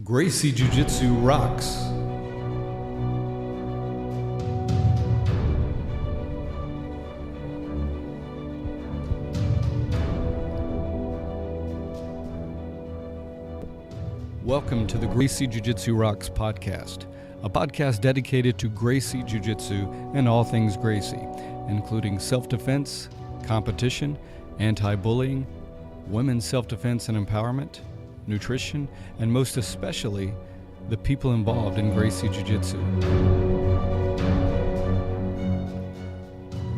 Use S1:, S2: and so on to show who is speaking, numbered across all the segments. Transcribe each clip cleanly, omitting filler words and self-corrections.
S1: Gracie Jiu Jitsu rocks. Welcome to the Gracie Jiu Jitsu Rocks podcast, a podcast dedicated to Gracie Jiu Jitsu and all things Gracie, including self-defense, competition, anti-bullying, women's self-defense and empowerment, nutrition, and most especially, the people involved in Gracie Jiu Jitsu.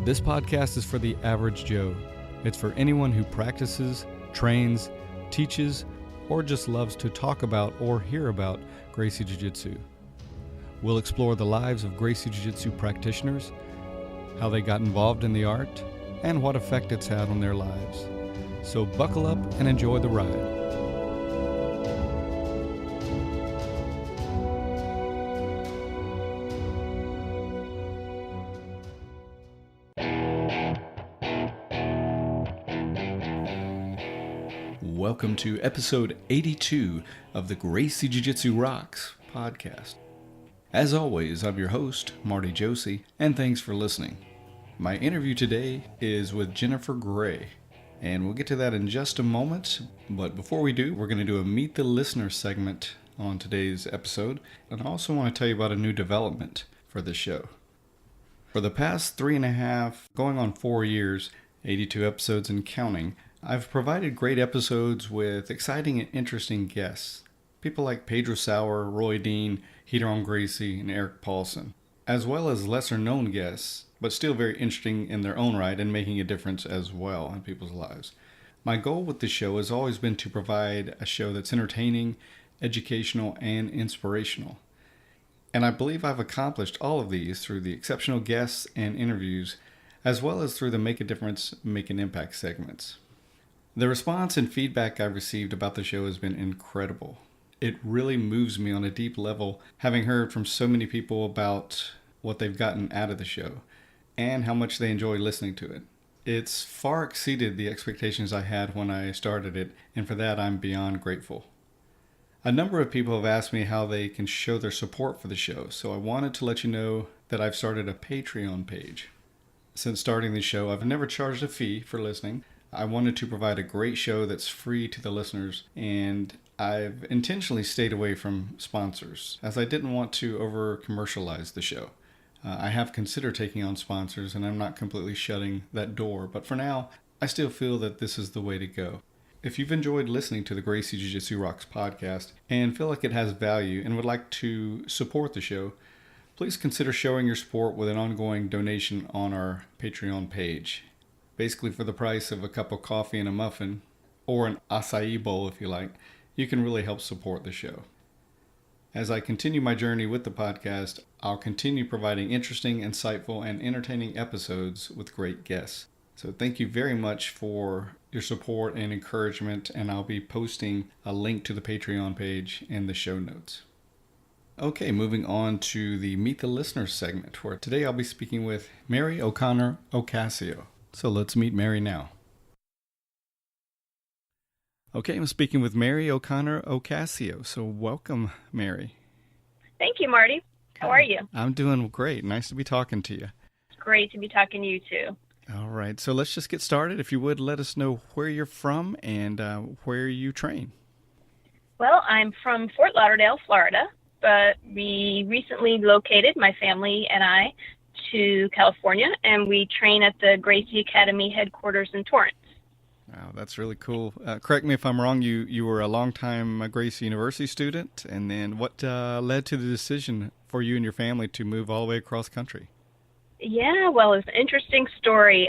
S1: This podcast is for the average Joe. It's for anyone who practices, trains, teaches, or just loves to talk about or hear about Gracie Jiu Jitsu. We'll explore the lives of Gracie Jiu Jitsu practitioners, how they got involved in the art, and what effect it's had on their lives. So buckle up and enjoy the ride. Welcome to episode 82 of the Gracie Jiu Jitsu Rocks podcast. As always, I'm your host, Marty Josie, and thanks for listening. My interview today is with Jennifer Gray, and we'll get to that in just a moment. But before we do, we're going to do a Meet the Listener segment on today's episode. And I also want to tell you about a new development for this show. For the past 3.5, going on 4 years, 82 episodes and counting, I've provided great episodes with exciting and interesting guests. People like Pedro Sauer, Roy Dean, Hideron Gracie, and Eric Paulson, as well as lesser known guests, but still very interesting in their own right and making a difference as well in people's lives. My goal with this show has always been to provide a show that's entertaining, educational, and inspirational. And I believe I've accomplished all of these through the exceptional guests and interviews, as well as through the Make a Difference, Make an Impact segments. The response and feedback I've received about the show has been incredible. It really moves me on a deep level, having heard from so many people about what they've gotten out of the show and how much they enjoy listening to it. It's far exceeded the expectations I had when I started it, and for that I'm beyond grateful. A number of people have asked me how they can show their support for the show, so I wanted to let you know that I've started a Patreon page. Since starting the show, I've never charged a fee for listening. I wanted to provide a great show that's free to the listeners, and I've intentionally stayed away from sponsors, as I didn't want to over-commercialize the show. I have considered taking on sponsors, and I'm not completely shutting that door, but for now, I still feel that this is the way to go. If you've enjoyed listening to the Gracie Jiu Jitsu Rocks podcast and feel like it has value and would like to support the show, please consider showing your support with an ongoing donation on our Patreon page. Basically, for the price of a cup of coffee and a muffin, or an acai bowl if you like, you can really help support the show. As I continue my journey with the podcast, I'll continue providing interesting, insightful, and entertaining episodes with great guests. So thank you very much for your support and encouragement, and I'll be posting a link to the Patreon page in the show notes. Okay, moving on to the Meet the Listener segment, where today I'll be speaking with Mary O'Connor Ocasio. So let's meet Mary now. Okay, I'm speaking with Mary O'Connor Ocasio. So welcome, Mary.
S2: Thank you, Marty. How are you?
S1: I'm doing great. Nice to be talking to you.
S2: It's great to be talking to you, too.
S1: All right, so let's just get started. If you would, let us know where you're from and where you train.
S2: Well, I'm from Fort Lauderdale, Florida, but we recently relocated, my family and I, to California, and we train at the Gracie Academy headquarters in Torrance.
S1: Wow, that's really cool. Correct me if I'm wrong, you were a longtime Gracie University student, and then what led to the decision for you and your family to move all the way across country?
S2: Yeah, well, it's an interesting story.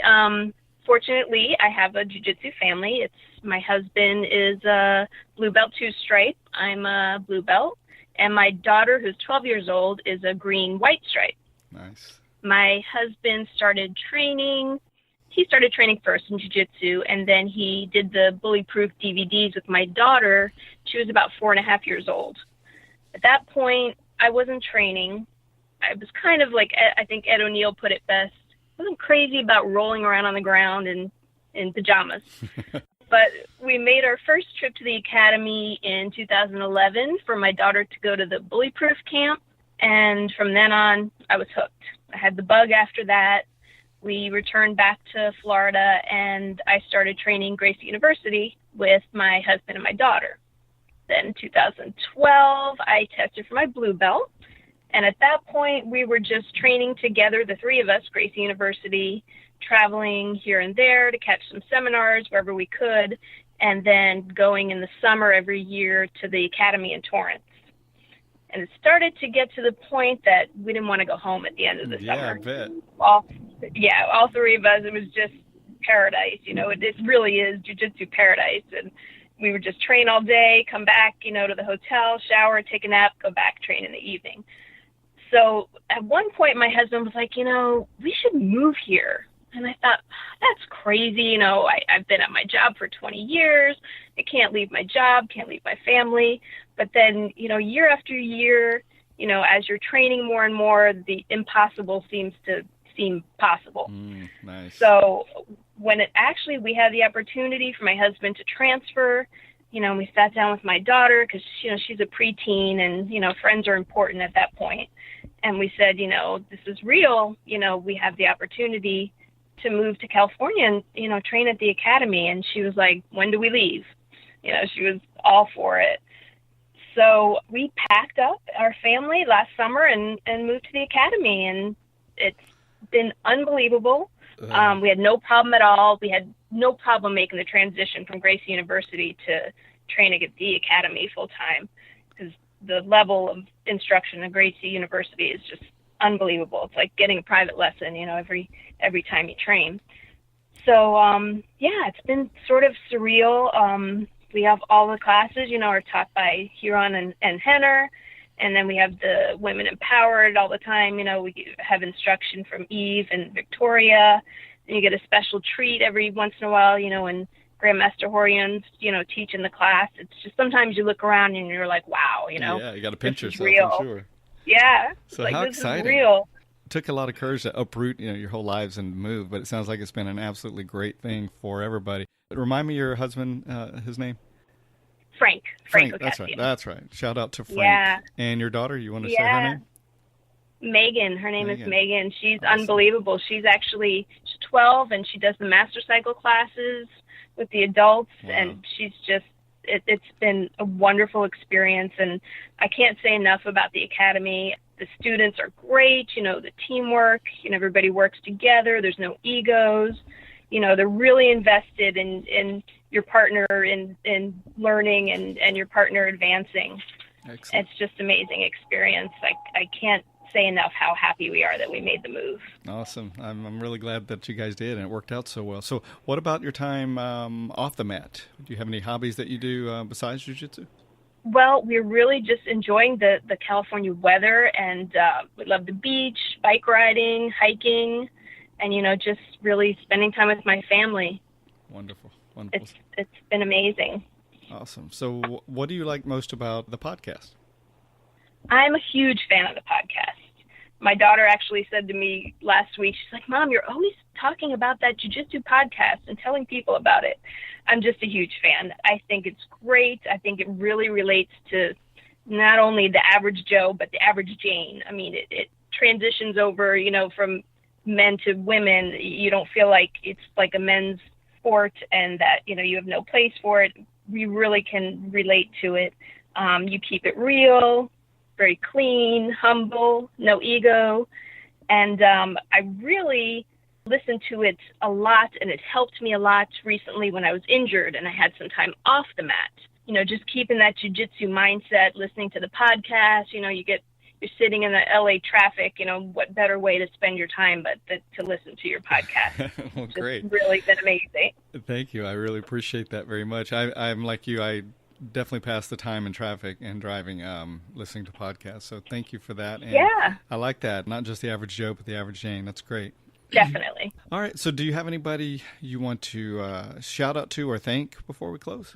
S2: Fortunately, I have a jiu-jitsu family. My husband is a blue belt 2-stripe. I'm a blue belt, and my daughter, who's 12 years old, is a green white stripe.
S1: Nice.
S2: My husband started training. He started training first in jiu-jitsu, and then he did the bully-proof DVDs with my daughter. She was about 4.5 years old. At that point, I wasn't training. I was kind of like, I think Ed O'Neill put it best, I wasn't crazy about rolling around on the ground in pajamas. But we made our first trip to the academy in 2011 for my daughter to go to the bullyproof camp. And from then on, I was hooked. I had the bug after that. We returned back to Florida, and I started training Gracie University with my husband and my daughter. Then in 2012, I tested for my blue belt. And at that point, we were just training together, the three of us, Gracie University, traveling here and there to catch some seminars wherever we could, and then going in the summer every year to the academy in Torrance. And it started to get to the point that we didn't want to go home at the end of the summer.
S1: Yeah, I bet.
S2: All three of us, it was just paradise. It really is jiu-jitsu paradise. And we would just train all day, come back, to the hotel, shower, take a nap, go back, train in the evening. So at one point, my husband was like, we should move here. And I thought, that's crazy. I've been at my job for 20 years. I can't leave my job, can't leave my family. But then, year after year, as you're training more and more, the impossible seems to seem possible.
S1: Nice.
S2: So when we had the opportunity for my husband to transfer, we sat down with my daughter because, she's a preteen and, friends are important at that point. And we said, this is real. We have the opportunity to move to California and, train at the academy. And she was like, when do we leave? She was all for it. So we packed up our family last summer and moved to the academy. And it's been unbelievable. We had no problem at all. We had no problem making the transition from Gracie University to training at the academy full time, because the level of instruction at Gracie University is just unbelievable. It's like getting a private lesson, every time you train. So, it's been sort of surreal. We have all the classes, are taught by Huron and Henner. And then we have the Women Empowered all the time. We have instruction from Eve and Victoria. And you get a special treat every once in a while, and Grandmaster Horian's, teaching the class. It's just sometimes you look around and you're like, wow,
S1: Yeah, you got to pinch yourself,
S2: real.
S1: I'm sure.
S2: Yeah.
S1: So how
S2: this
S1: exciting.
S2: Is real.
S1: It took a lot of courage to uproot, your whole lives and move, but it sounds like it's been an absolutely great thing for everybody. Remind me your husband, his name?
S2: Frank.
S1: That's right. Shout out to Frank.
S2: Yeah.
S1: And your daughter, you want to say her name?
S2: Megan. Her name is Megan. She's
S1: awesome.
S2: Unbelievable. She's 12 and she does the master cycle classes with the adults. Wow. And she's just, it's been a wonderful experience. And I can't say enough about the academy. The students are great, the teamwork, everybody works together. There's no egos. They're really invested in your partner in learning and your partner advancing.
S1: Excellent.
S2: It's just amazing experience. I can't say enough how happy we are that we made the move.
S1: Awesome. I'm really glad that you guys did and it worked out so well. So what about your time off the mat? Do you have any hobbies that you do besides jiu-jitsu?
S2: Well, we're really just enjoying the California weather, and we love the beach, bike riding, hiking, and, just really spending time with my family.
S1: Wonderful.
S2: It's been amazing.
S1: Awesome. So what do you like most about the podcast?
S2: I'm a huge fan of the podcast. My daughter actually said to me last week, she's like, Mom, you're always talking about that jiu-jitsu podcast and telling people about it. I'm just a huge fan. I think it's great. I think it really relates to not only the average Joe, but the average Jane. I mean, it transitions over, from men to women. You don't feel like it's like a men's sport and that, you have no place for it. We really can relate to it. You keep it real, very clean, humble, no ego. And I really listened to it a lot, and it helped me a lot recently when I was injured and I had some time off the mat. Just keeping that jiu-jitsu mindset, listening to the podcast, you're sitting in the LA traffic, what better way to spend your time but to listen to your podcast.
S1: Well, great.
S2: It's really been amazing.
S1: Thank you. I really appreciate that very much. I'm like you. I definitely pass the time in traffic and driving, listening to podcasts. So thank you for that. And
S2: yeah.
S1: I like that. Not just the average Joe, but the average Jane. That's great.
S2: Definitely.
S1: All right. So do you have anybody you want to shout out to or thank before we close?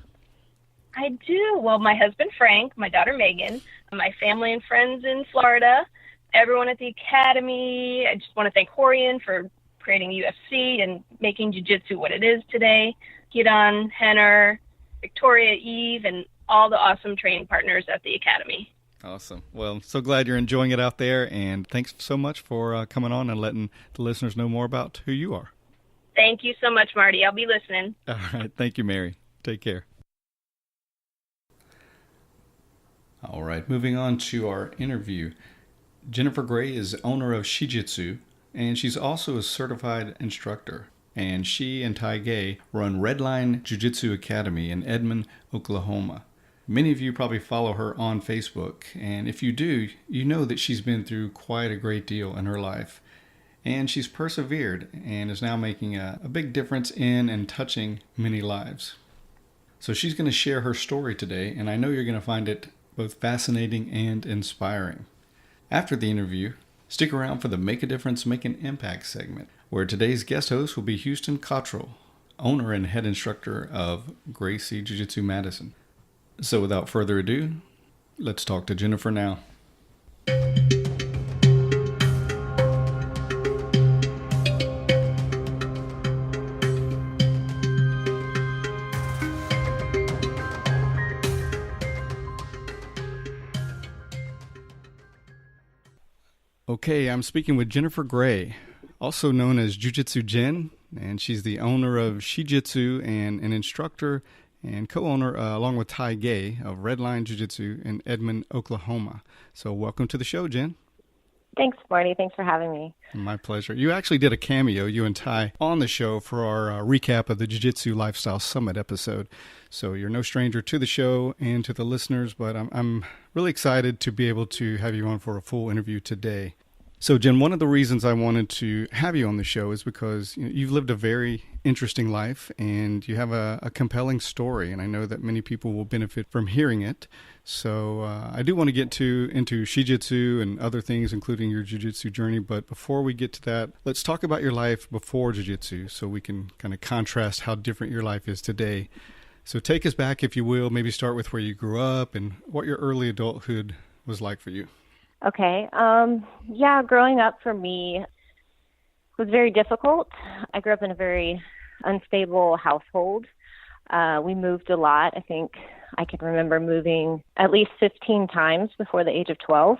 S2: I do. Well, my husband, Frank, my daughter, Megan, my family and friends in Florida, everyone at the academy. I just want to thank Horian for creating UFC and making jiu-jitsu what it is today. Gidon, Henner, Victoria, Eve, and all the awesome training partners at the Academy.
S1: Awesome. Well, so glad you're enjoying it out there, and thanks so much for coming on and letting the listeners know more about who you are.
S2: Thank you so much, Marty. I'll be listening.
S1: All right. Thank you, Mary. Take care. All right. Moving on to our interview. Jennifer Gray is owner of She-Jitsu, and she's also a certified instructor. And she and Tai Gay run Redline Jiu Jitsu Academy in Edmond, Oklahoma. Many of you probably follow her on Facebook, and if you do, you know that she's been through quite a great deal in her life. And she's persevered and is now making a big difference in and touching many lives. So she's going to share her story today, and I know you're going to find it both fascinating and inspiring. After the interview, stick around for the Make a Difference, Make an Impact segment, where today's guest host will be Houston Cottrell, owner and head instructor of Gracie Jiu-Jitsu Madison. So without further ado, let's talk to Jennifer now. Okay, I'm speaking with Jennifer Gray, also known as Jiu Jitsu Jen, and she's the owner of She-Jitsu and an instructor and co-owner, along with Tai Gay, of Redline Jiu Jitsu in Edmond, Oklahoma. So welcome to the show, Jen.
S3: Thanks, Marty. Thanks for having me.
S1: My pleasure. You actually did a cameo, you and Tai, on the show for our recap of the Jiu Jitsu Lifestyle Summit episode. So you're no stranger to the show and to the listeners, but I'm really excited to be able to have you on for a full interview today. So, Jen, one of the reasons I wanted to have you on the show is because you've lived a very interesting life and you have a compelling story, and I know that many people will benefit from hearing it. So I do want to get into She-Jitsu and other things, including your Jiu-Jitsu journey. But before we get to that, let's talk about your life before Jiu-Jitsu so we can kind of contrast how different your life is today. So take us back, if you will, maybe start with where you grew up and what your early adulthood was like for you.
S3: Okay. Growing up for me was very difficult. I grew up in a very unstable household. We moved a lot. I think I can remember moving at least 15 times before the age of 12.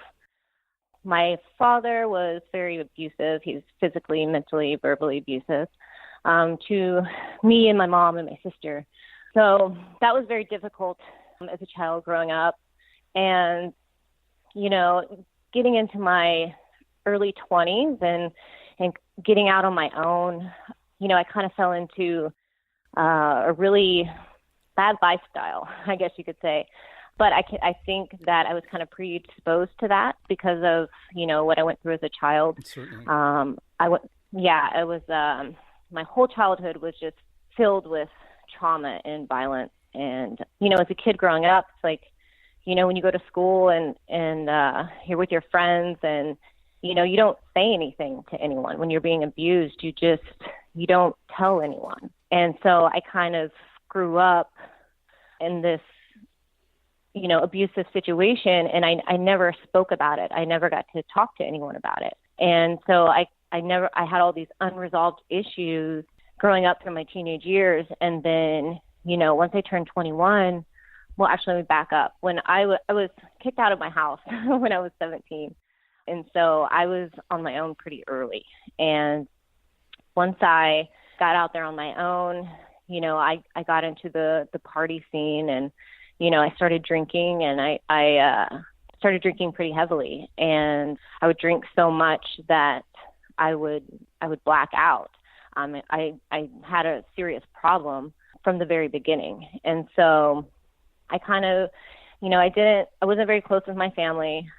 S3: My father was very abusive. He was physically, mentally, verbally abusive to me and my mom and my sister. So that was very difficult as a child growing up. And, getting into my early 20s and getting out on my own, I kind of fell into a really bad lifestyle, I guess you could say. But I think that I was kind of predisposed to that because of, what I went through as a child.
S1: Certainly.
S3: My whole childhood was just filled with trauma and violence. And, as a kid growing up, it's like, when you go to school and you're with your friends and, you don't say anything to anyone. When you're being abused, you don't tell anyone. And so I kind of grew up in this, abusive situation, and I never spoke about it. I never got to talk to anyone about it. And so I had all these unresolved issues growing up through my teenage years. And then, once I turned 21, well, actually, let me back up. When I was kicked out of my house when I was 17. And so I was on my own pretty early. And once I got out there on my own, I got into the party scene and, I started drinking, and I started drinking pretty heavily. And I would drink so much that I would black out. I had a serious problem from the very beginning. And so I kind of, I wasn't very close with my family,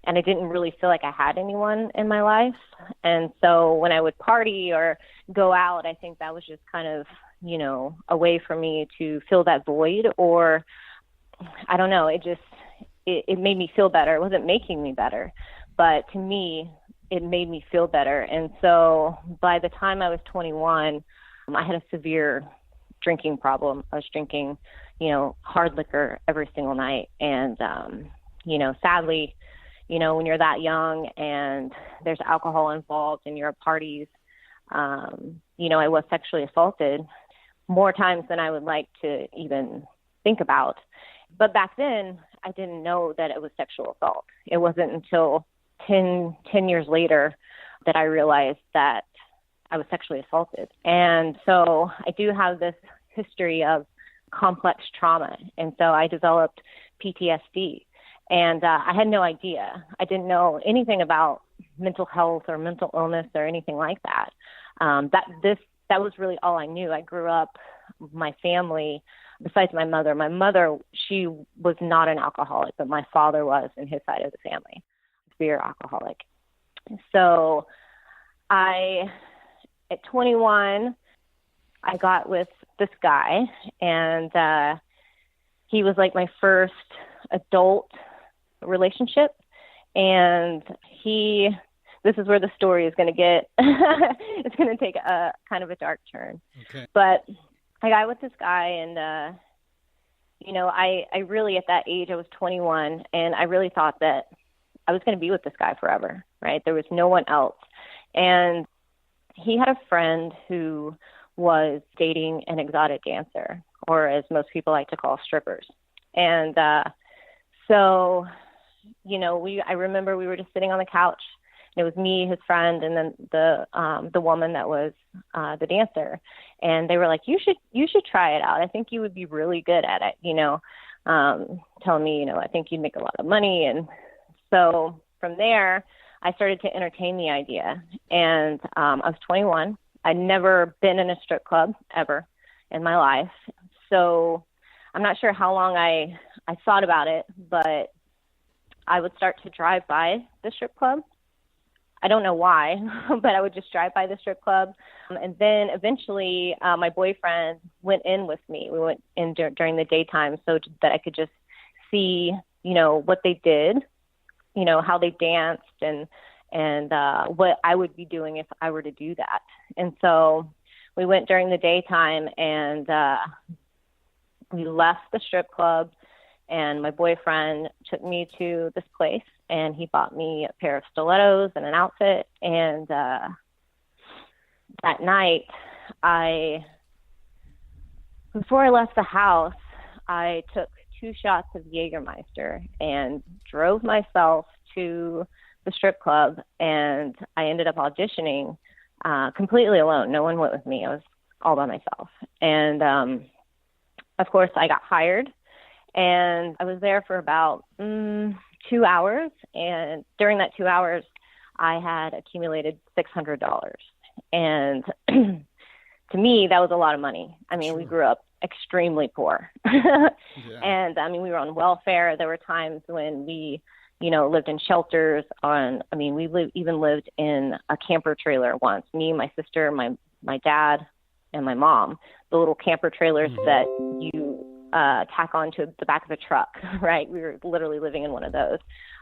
S3: and I didn't really feel like I had anyone in my life. And so when I would party or go out, I think that was just kind of, a way for me to fill that void, or I don't know, it made me feel better. It wasn't making me better, but to me, it made me feel better. And so by the time I was 21, I had a severe drinking problem. I was drinking, hard liquor every single night. And, sadly, when you're that young and there's alcohol involved and you're at parties, I was sexually assaulted more times than I would like to even think about. But back then, I didn't know that it was sexual assault. It wasn't until 10 years later that I realized that I was sexually assaulted. And so I do have this history of complex trauma. And so I developed PTSD. And I had no idea. I didn't know anything about mental health or mental illness or anything like that. That was really all I knew. I grew up, my family, besides my mother, she was not an alcoholic, but my father was in his side of the family, severe alcoholic. So at 21, I got with this guy, and he was like my first adult relationship. And this is where the story is going to get, it's going to take a kind of a dark turn.
S1: Okay.
S3: But I got with this guy, and, I really, at that age, I was 21, and I really thought that I was going to be with this guy forever, right? There was no one else. And he had a friend who was dating an exotic dancer, or as most people like to call strippers. And so, I remember we were just sitting on the couch. It was me, his friend, and then the woman that was the dancer. And they were like, you should try it out. I think you would be really good at it, telling me, I think you'd make a lot of money. And so from there, I started to entertain the idea. And I was 21. I'd never been in a strip club ever in my life. So I'm not sure how long I thought about it, but I would start to drive by the strip club. I don't know why, but I would just drive by the strip club. And then eventually my boyfriend went in with me. We went in during the daytime so that I could just see, what they did, how they danced and what I would be doing if I were to do that. And so we went during the daytime, and we left the strip club, and my boyfriend took me to this place, and he bought me a pair of stilettos and an outfit. And that night, before I left the house, I took 2 shots of Jägermeister and drove myself to the strip club, and I ended up auditioning completely alone. No one went with me. I was all by myself. And of course, I got hired, and I was there for about 2 hours. And during that 2 hours, I had accumulated $600. And to me, that was a lot of money. I mean, sure. We grew up extremely poor. Yeah. And we were on welfare. There were times when we, lived in shelters we even lived in a camper trailer once. Me, my sister, my dad, and my mom, the little camper trailers that you tack onto the back of a truck, right? We were literally living in one of those.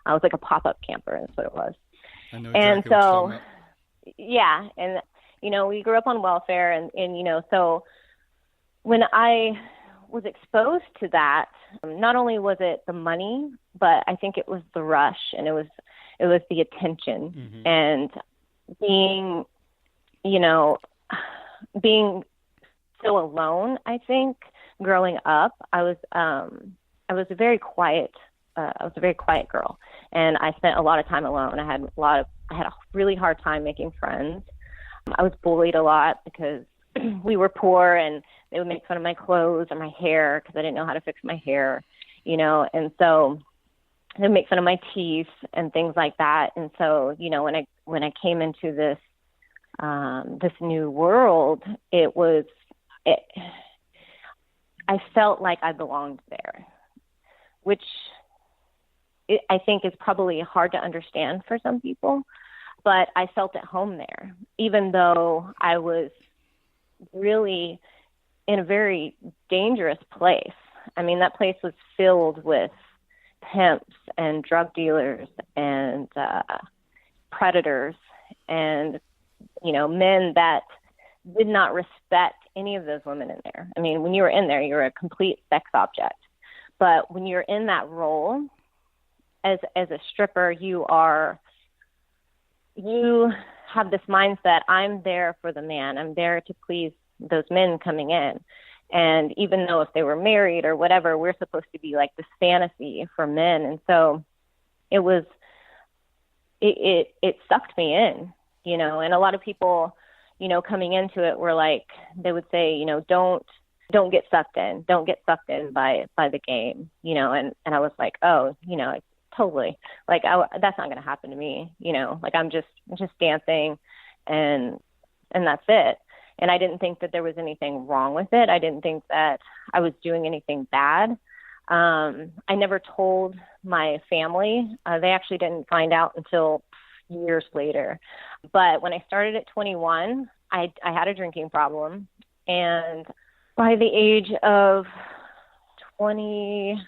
S3: It was like a pop-up camper, that's what it was.
S1: I know exactly what you're talking about.
S3: Yeah. And, we grew up on welfare, and so when I was exposed to that, not only was it the money, but I think it was the rush, and it was the attention, and being so alone. I think growing up, I was a very quiet girl, and I spent a lot of time alone. I had a really hard time making friends. I was bullied a lot because we were poor, and they would make fun of my clothes or my hair because I didn't know how to fix my hair, and so they would make fun of my teeth and things like that. And so, when I came into this new world, I felt like I belonged there, which I think is probably hard to understand for some people, but I felt at home there, even though I was really in a very dangerous place. I mean, that place was filled with pimps and drug dealers and predators and, men that did not respect any of those women in there. I mean, when you were in there, you were a complete sex object. But when you're in that role as a stripper, you have this mindset, I'm there for the man. I'm there to please those men coming in. And even though if they were married or whatever, we're supposed to be like this fantasy for men. And so it was, it sucked me in, you know, and a lot of people, you know, coming into it were like, they would say, you know, don't get sucked in, by the game, you know, and I was like, oh, you know, totally, like, that's not going to happen to me, you know, like I'm just dancing and that's it. And I didn't think that there was anything wrong with it. I didn't think that I was doing anything bad. I never told my family. They actually didn't find out until years later. But when I started at 21, I had a drinking problem. And by the age of 20,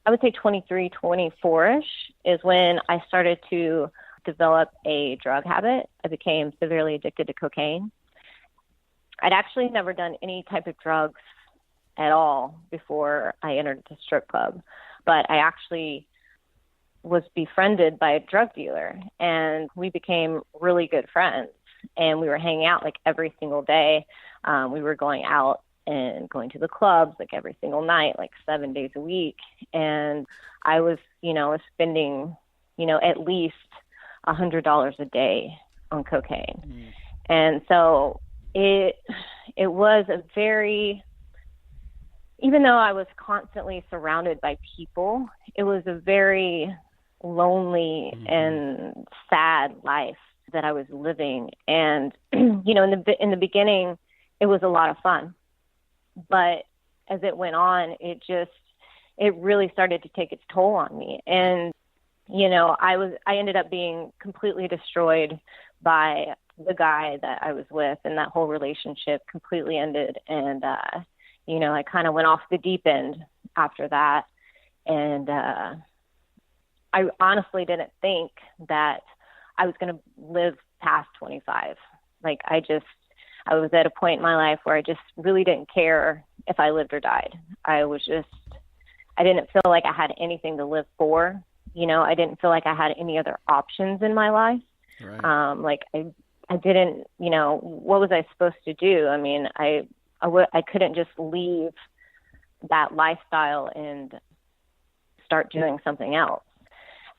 S3: I would say 23, 24-ish is when I started to develop a drug habit. I became severely addicted to cocaine. I'd actually never done any type of drugs at all before I entered the strip club, but I actually was befriended by a drug dealer, and we became really good friends, and we were hanging out like every single day. We were going out and going to the clubs like every single night, like 7 days a week. And I was, you know, spending, you know, at least $100 a day on cocaine. Mm. And so it was a very, even though I was constantly surrounded by people, it was a very lonely and sad life that I was living. And, you know, in the beginning, it was a lot of fun, but as it went on, it really started to take its toll on me. And, you know, I ended up being completely destroyed by the guy that I was with, and that whole relationship completely ended. And, you know, I kind of went off the deep end after that. And I honestly didn't think that I was going to live past 25. Like, I was at a point in my life where I just really didn't care if I lived or died. I didn't feel like I had anything to live for. You know, I didn't feel like I had any other options in my life. Right. Like I didn't, you know, what was I supposed to do? I mean, I couldn't just leave that lifestyle and start doing something else.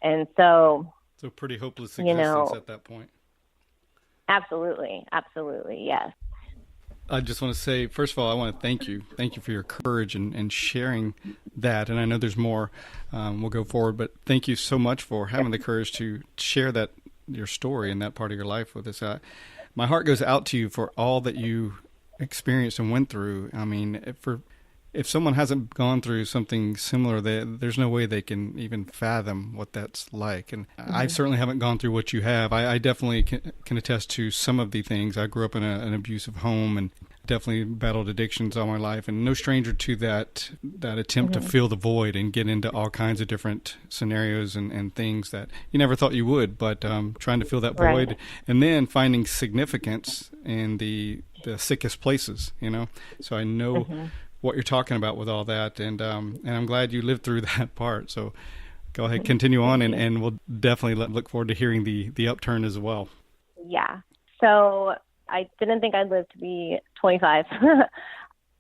S3: And so
S1: pretty hopeless existence at that point.
S3: Absolutely. Absolutely. Yes.
S1: I just want to say, first of all, I want to thank you. Thank you for your courage and sharing that. And I know there's more. We'll go forward, but thank you so much for having the courage to share that, your story and that part of your life with us. My heart goes out to you for all that you experienced and went through. I mean, if someone hasn't gone through something similar, there's no way they can even fathom what that's like. And I certainly haven't gone through what you have. I definitely can attest to some of the things. I grew up in an abusive home and definitely battled addictions all my life, and no stranger to that attempt to fill the void and get into all kinds of different scenarios and things that you never thought you would, but trying to fill that void, right. And then finding significance in the sickest places, you know. So I know what you're talking about with all that, and I'm glad you lived through that part. So go ahead, continue on, and we'll definitely look forward to hearing the upturn as well.
S3: Yeah. So I didn't think I'd live to be 25.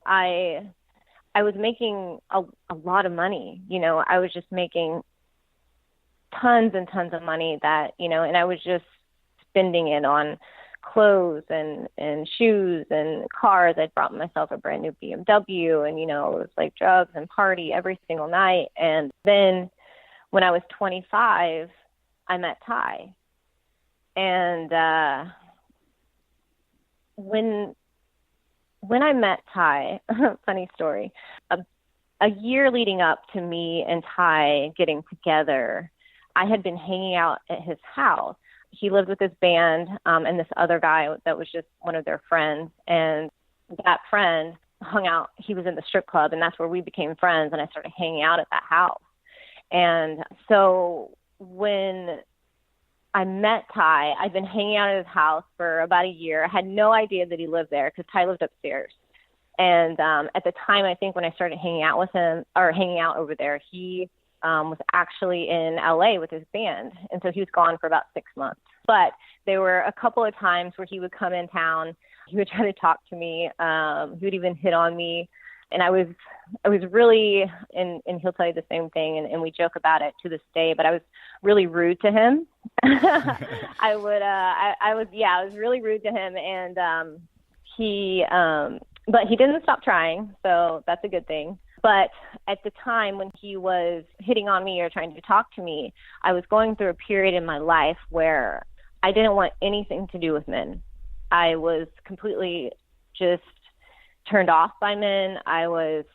S3: I was making a lot of money, you know. I was just making tons and tons of money that, you know, and I was just spending it on clothes and shoes and cars. I'd brought myself a brand new BMW, and, you know, it was like drugs and party every single night. And then when I was 25, I met Ty. And when I met Ty, funny story, a year leading up to me and Ty getting together, I had been hanging out at his house. He lived with his band and this other guy that was just one of their friends. And that friend hung out. He was in the strip club, and that's where we became friends. And I started hanging out at that house. And so when I met Ty, I'd been hanging out at his house for about a year. I had no idea that he lived there because Ty lived upstairs. And at the time, I think when I started hanging out with him, or hanging out over there, he was actually in LA with his band. And so he was gone for about 6 months. But there were a couple of times where he would come in town. He would try to talk to me. He would even hit on me. And I was really, and he'll tell you the same thing, and we joke about it to this day, but I was really rude to him. I was really rude to him, and but he didn't stop trying, so that's a good thing. But at the time when he was hitting on me or trying to talk to me, I was going through a period in my life where I didn't want anything to do with men. I was completely just turned off by men. I was,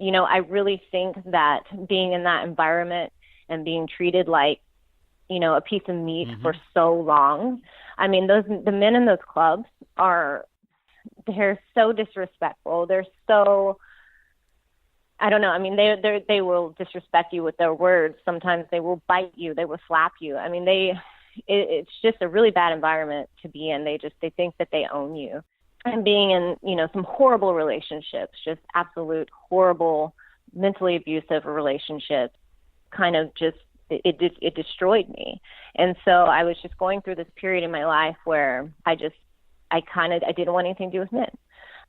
S3: I really think that being in that environment and being treated like, a piece of meat for so long. I mean, the men in those clubs they're so disrespectful. They're so, I don't know. I mean, they will disrespect you with their words. Sometimes they will bite you. They will slap you. I mean, it's just a really bad environment to be in. They think that they own you. And being in, some horrible relationships, just absolute horrible, mentally abusive relationships, kind of just, it destroyed me. And so I was just going through this period in my life where I didn't want anything to do with men.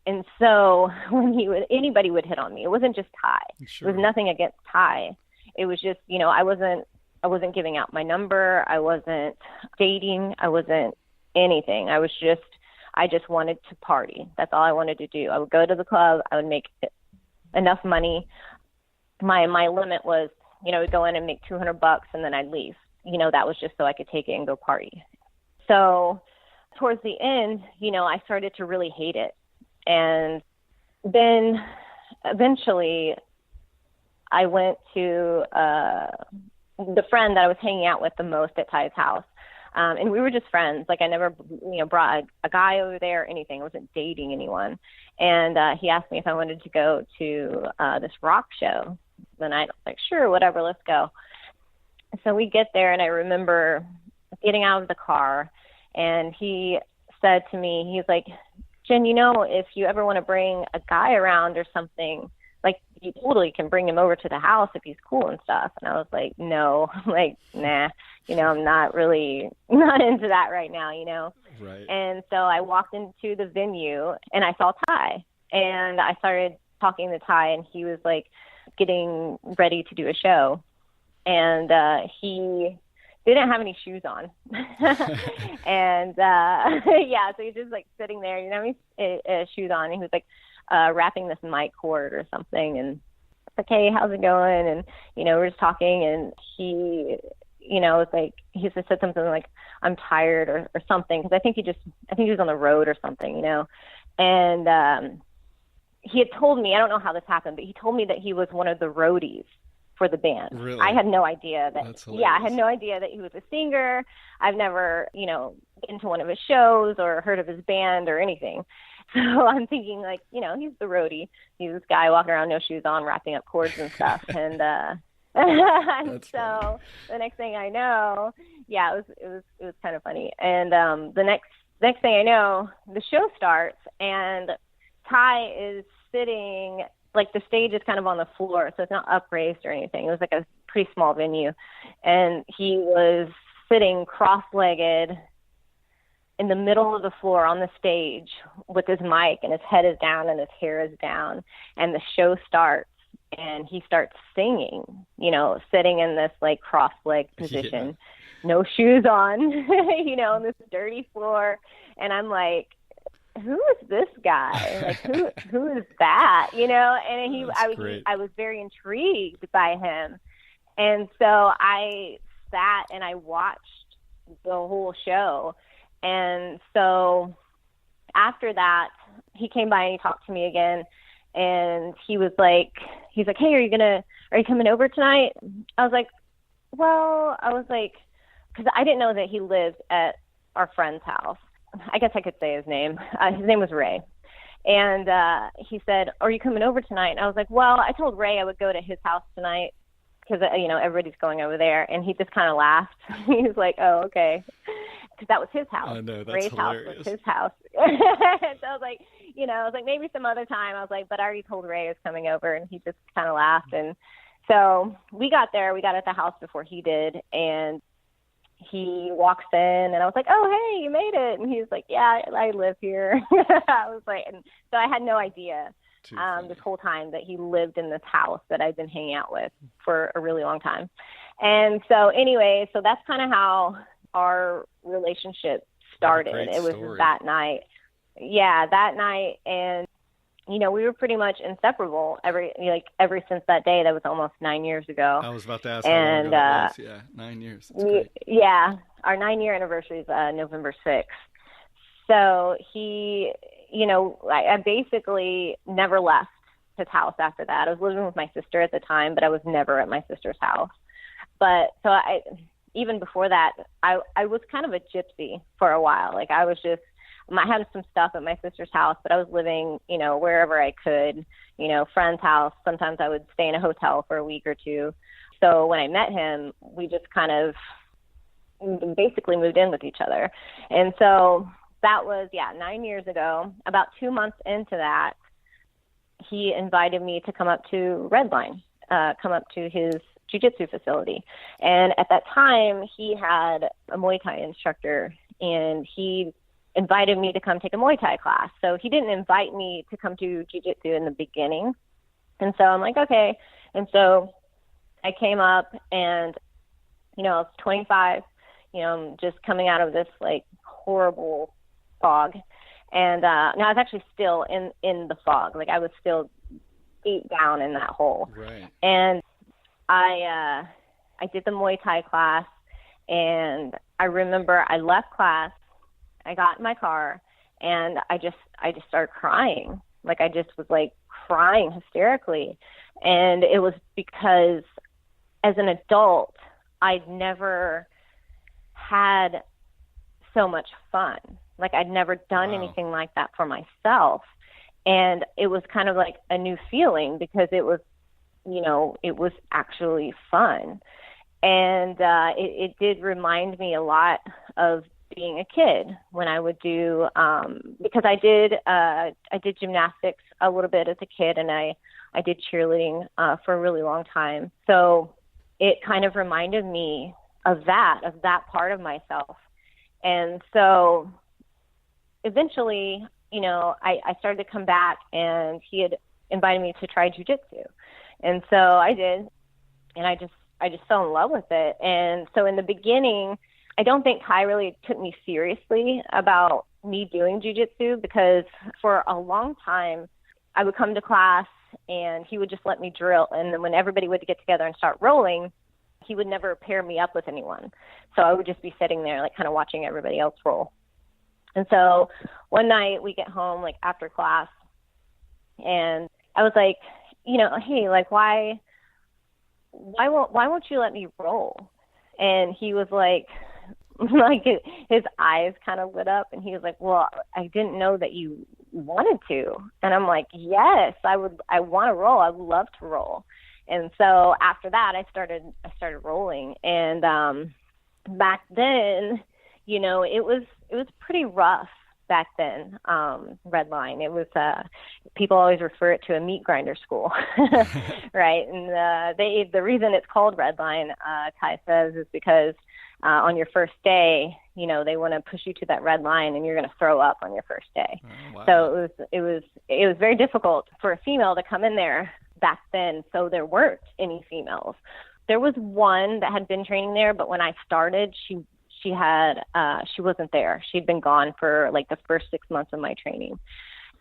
S3: And so when anybody would hit on me, it wasn't just Ty. Sure. It was nothing against Ty. It was just, I wasn't giving out my number. I wasn't dating. I wasn't anything. I just wanted to party. That's all I wanted to do. I would go to the club. I would make enough money. My limit was, I'd go in and make $200 and then I'd leave. That was just so I could take it and go party. So towards the end, I started to really hate it. And then eventually I went to the friend that I was hanging out with the most at Ty's house. And we were just friends. Like I never, brought a guy over there or anything. I wasn't dating anyone. And he asked me if I wanted to go to this rock show. Then I was like, sure, whatever, let's go. So we get there, and I remember getting out of the car, and he said to me, he's like, Jen, if you ever want to bring a guy around or something, like you totally can bring him over to the house if he's cool and stuff. And I was like, no, like, nah, I'm not into that right now,
S1: Right.
S3: And so I walked into the venue and I saw Ty, and I started talking to Ty, and he was like getting ready to do a show, and he didn't have any shoes on. And so he's just like sitting there, shoes on, and he was like wrapping this mic cord or something, and it's like, hey, how's it going? And we're just talking, and he was like, he said something like, I'm tired or something, because I think he was on the road or something, and he had told me, I don't know how this happened, but he told me that he was one of the roadies for the band.
S1: Really?
S3: I had no idea that.
S1: That's
S3: Yeah, I had no idea that he was a singer. I've never, been to one of his shows or heard of his band or anything. So I'm thinking like, he's the roadie. He's this guy walking around, no shoes on, wrapping up cords and stuff. And and so the next thing I know, it was kind of funny. And the next thing I know, the show starts, and Ty is sitting, like the stage is kind of on the floor, so it's not upraised or anything. It was like a pretty small venue, and he was sitting cross-legged in the middle of the floor on the stage with his mic, and his head is down and his hair is down, and the show starts, and he starts singing, sitting in this like cross-legged position, no shoes on, on this dirty floor, and I'm like, who is this guy? Like, who is that? And I was very intrigued by him. And so I sat and I watched the whole show. And so after that, he came by and he talked to me again. And he's like, hey, are you coming over tonight? I was like, because I didn't know that he lived at our friend's house. I guess I could say his name. His name was Ray. And he said, are you coming over tonight? And I was like, well, I told Ray I would go to his house tonight because, everybody's going over there. And he just kind of laughed. He was like, oh, okay. Because that was his house.
S1: I know, that's
S3: Ray's
S1: hilarious.
S3: house was his house. So I was like, maybe some other time. I was like, but I already told Ray I was coming over. And he just kind of laughed. And so we got there. We got at the house before he did. And he walks in, and I was like, oh, hey, you made it. And he's like, yeah, I live here. I was like, and so I had no idea this whole time that he lived in this house that I'd been hanging out with for a really long time. And so anyway, so that's kind of how our relationship started. It was
S1: story.
S3: that night. Yeah, that night. And, you know, we were pretty much inseparable ever since that day. That was almost 9 years ago.
S1: I was about to ask how long ago that was. Yeah, 9 years. That's great.
S3: Yeah, our 9-year anniversary is November 6th. So he, you know, I basically never left his house after that. I was living with my sister at the time, but I was never at my sister's house. But so even before that, I was kind of a gypsy for a while. Like I had some stuff at my sister's house, but I was living, you know, wherever I could, you know, friend's house. Sometimes I would stay in a hotel for a week or two. So when I met him, we just kind of basically moved in with each other. And so that was, 9 years ago. About 2 months into that, he invited me to come up to Redline, come up to his jiu-jitsu facility. And at that time, he had a Muay Thai instructor, and he invited me to come take a Muay Thai class. So he didn't invite me to come to jiu-jitsu in the beginning. And so I'm like, okay. And so I came up, and, you know, I was 25, you know, I'm just coming out of this like horrible fog. And now I was actually still in the fog. Like I was still deep down in that hole.
S1: Right.
S3: And I did the Muay Thai class, and I remember I left class, I got in my car, and I just started crying. Like I just was like crying hysterically. And it was because as an adult, I'd never had so much fun. Like I'd never done anything like that for myself. And it was kind of like a new feeling because it was, you know, it was actually fun. And it did remind me a lot of being a kid when I would do, because I did gymnastics a little bit as a kid, and I did cheerleading for a really long time. So it kind of reminded me of that part of myself. And so eventually, you know, I started to come back, and he had invited me to try jiu-jitsu. And so I did, and I just fell in love with it. And so in the beginning, I don't think Kai really took me seriously about me doing jiu-jitsu, because for a long time I would come to class and he would just let me drill. And then when everybody would get together and start rolling, he would never pair me up with anyone. So I would just be sitting there like kind of watching everybody else roll. And so one night we get home like after class, and I was like, you know, hey, like why won't you let me roll? And he was like his eyes kind of lit up, and he was like, well, I didn't know that you wanted to. And I'm like, yes, I want to roll. I would love to roll. And so after that, I started rolling. And back then, you know, it was pretty rough back then. Redline, it was people always refer it to a meat grinder school, right? And the reason it's called Redline, Kai says, is because on your first day, you know, they want to push you to that red line, and you're going to throw up on your first day. Oh, wow. So it was very difficult for a female to come in there back then. So there weren't any females. There was one that had been training there, but when I started, she wasn't there. She'd been gone for like the first 6 months of my training.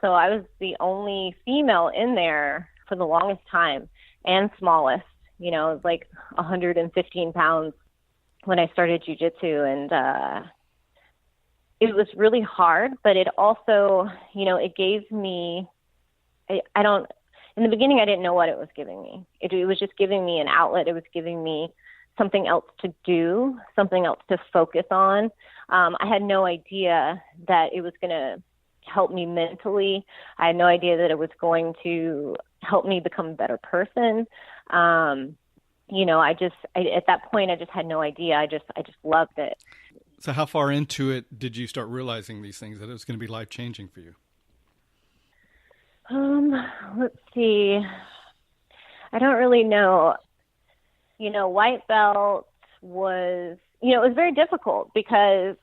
S3: So I was the only female in there for the longest time, and smallest. You know, it was like 115 pounds when I started jiu-jitsu, and it was really hard, but it also, you know, it gave me, in the beginning, I didn't know what it was giving me. It was just giving me an outlet. It was giving me something else to do, something else to focus on. I had no idea that it was going to help me mentally. I had no idea that it was going to help me become a better person. You know, at that point, I just had no idea. I just loved it.
S1: So how far into it did you start realizing these things, that it was going to be life-changing for you?
S3: Let's see. I don't really know. You know, white belt, was, it was very difficult because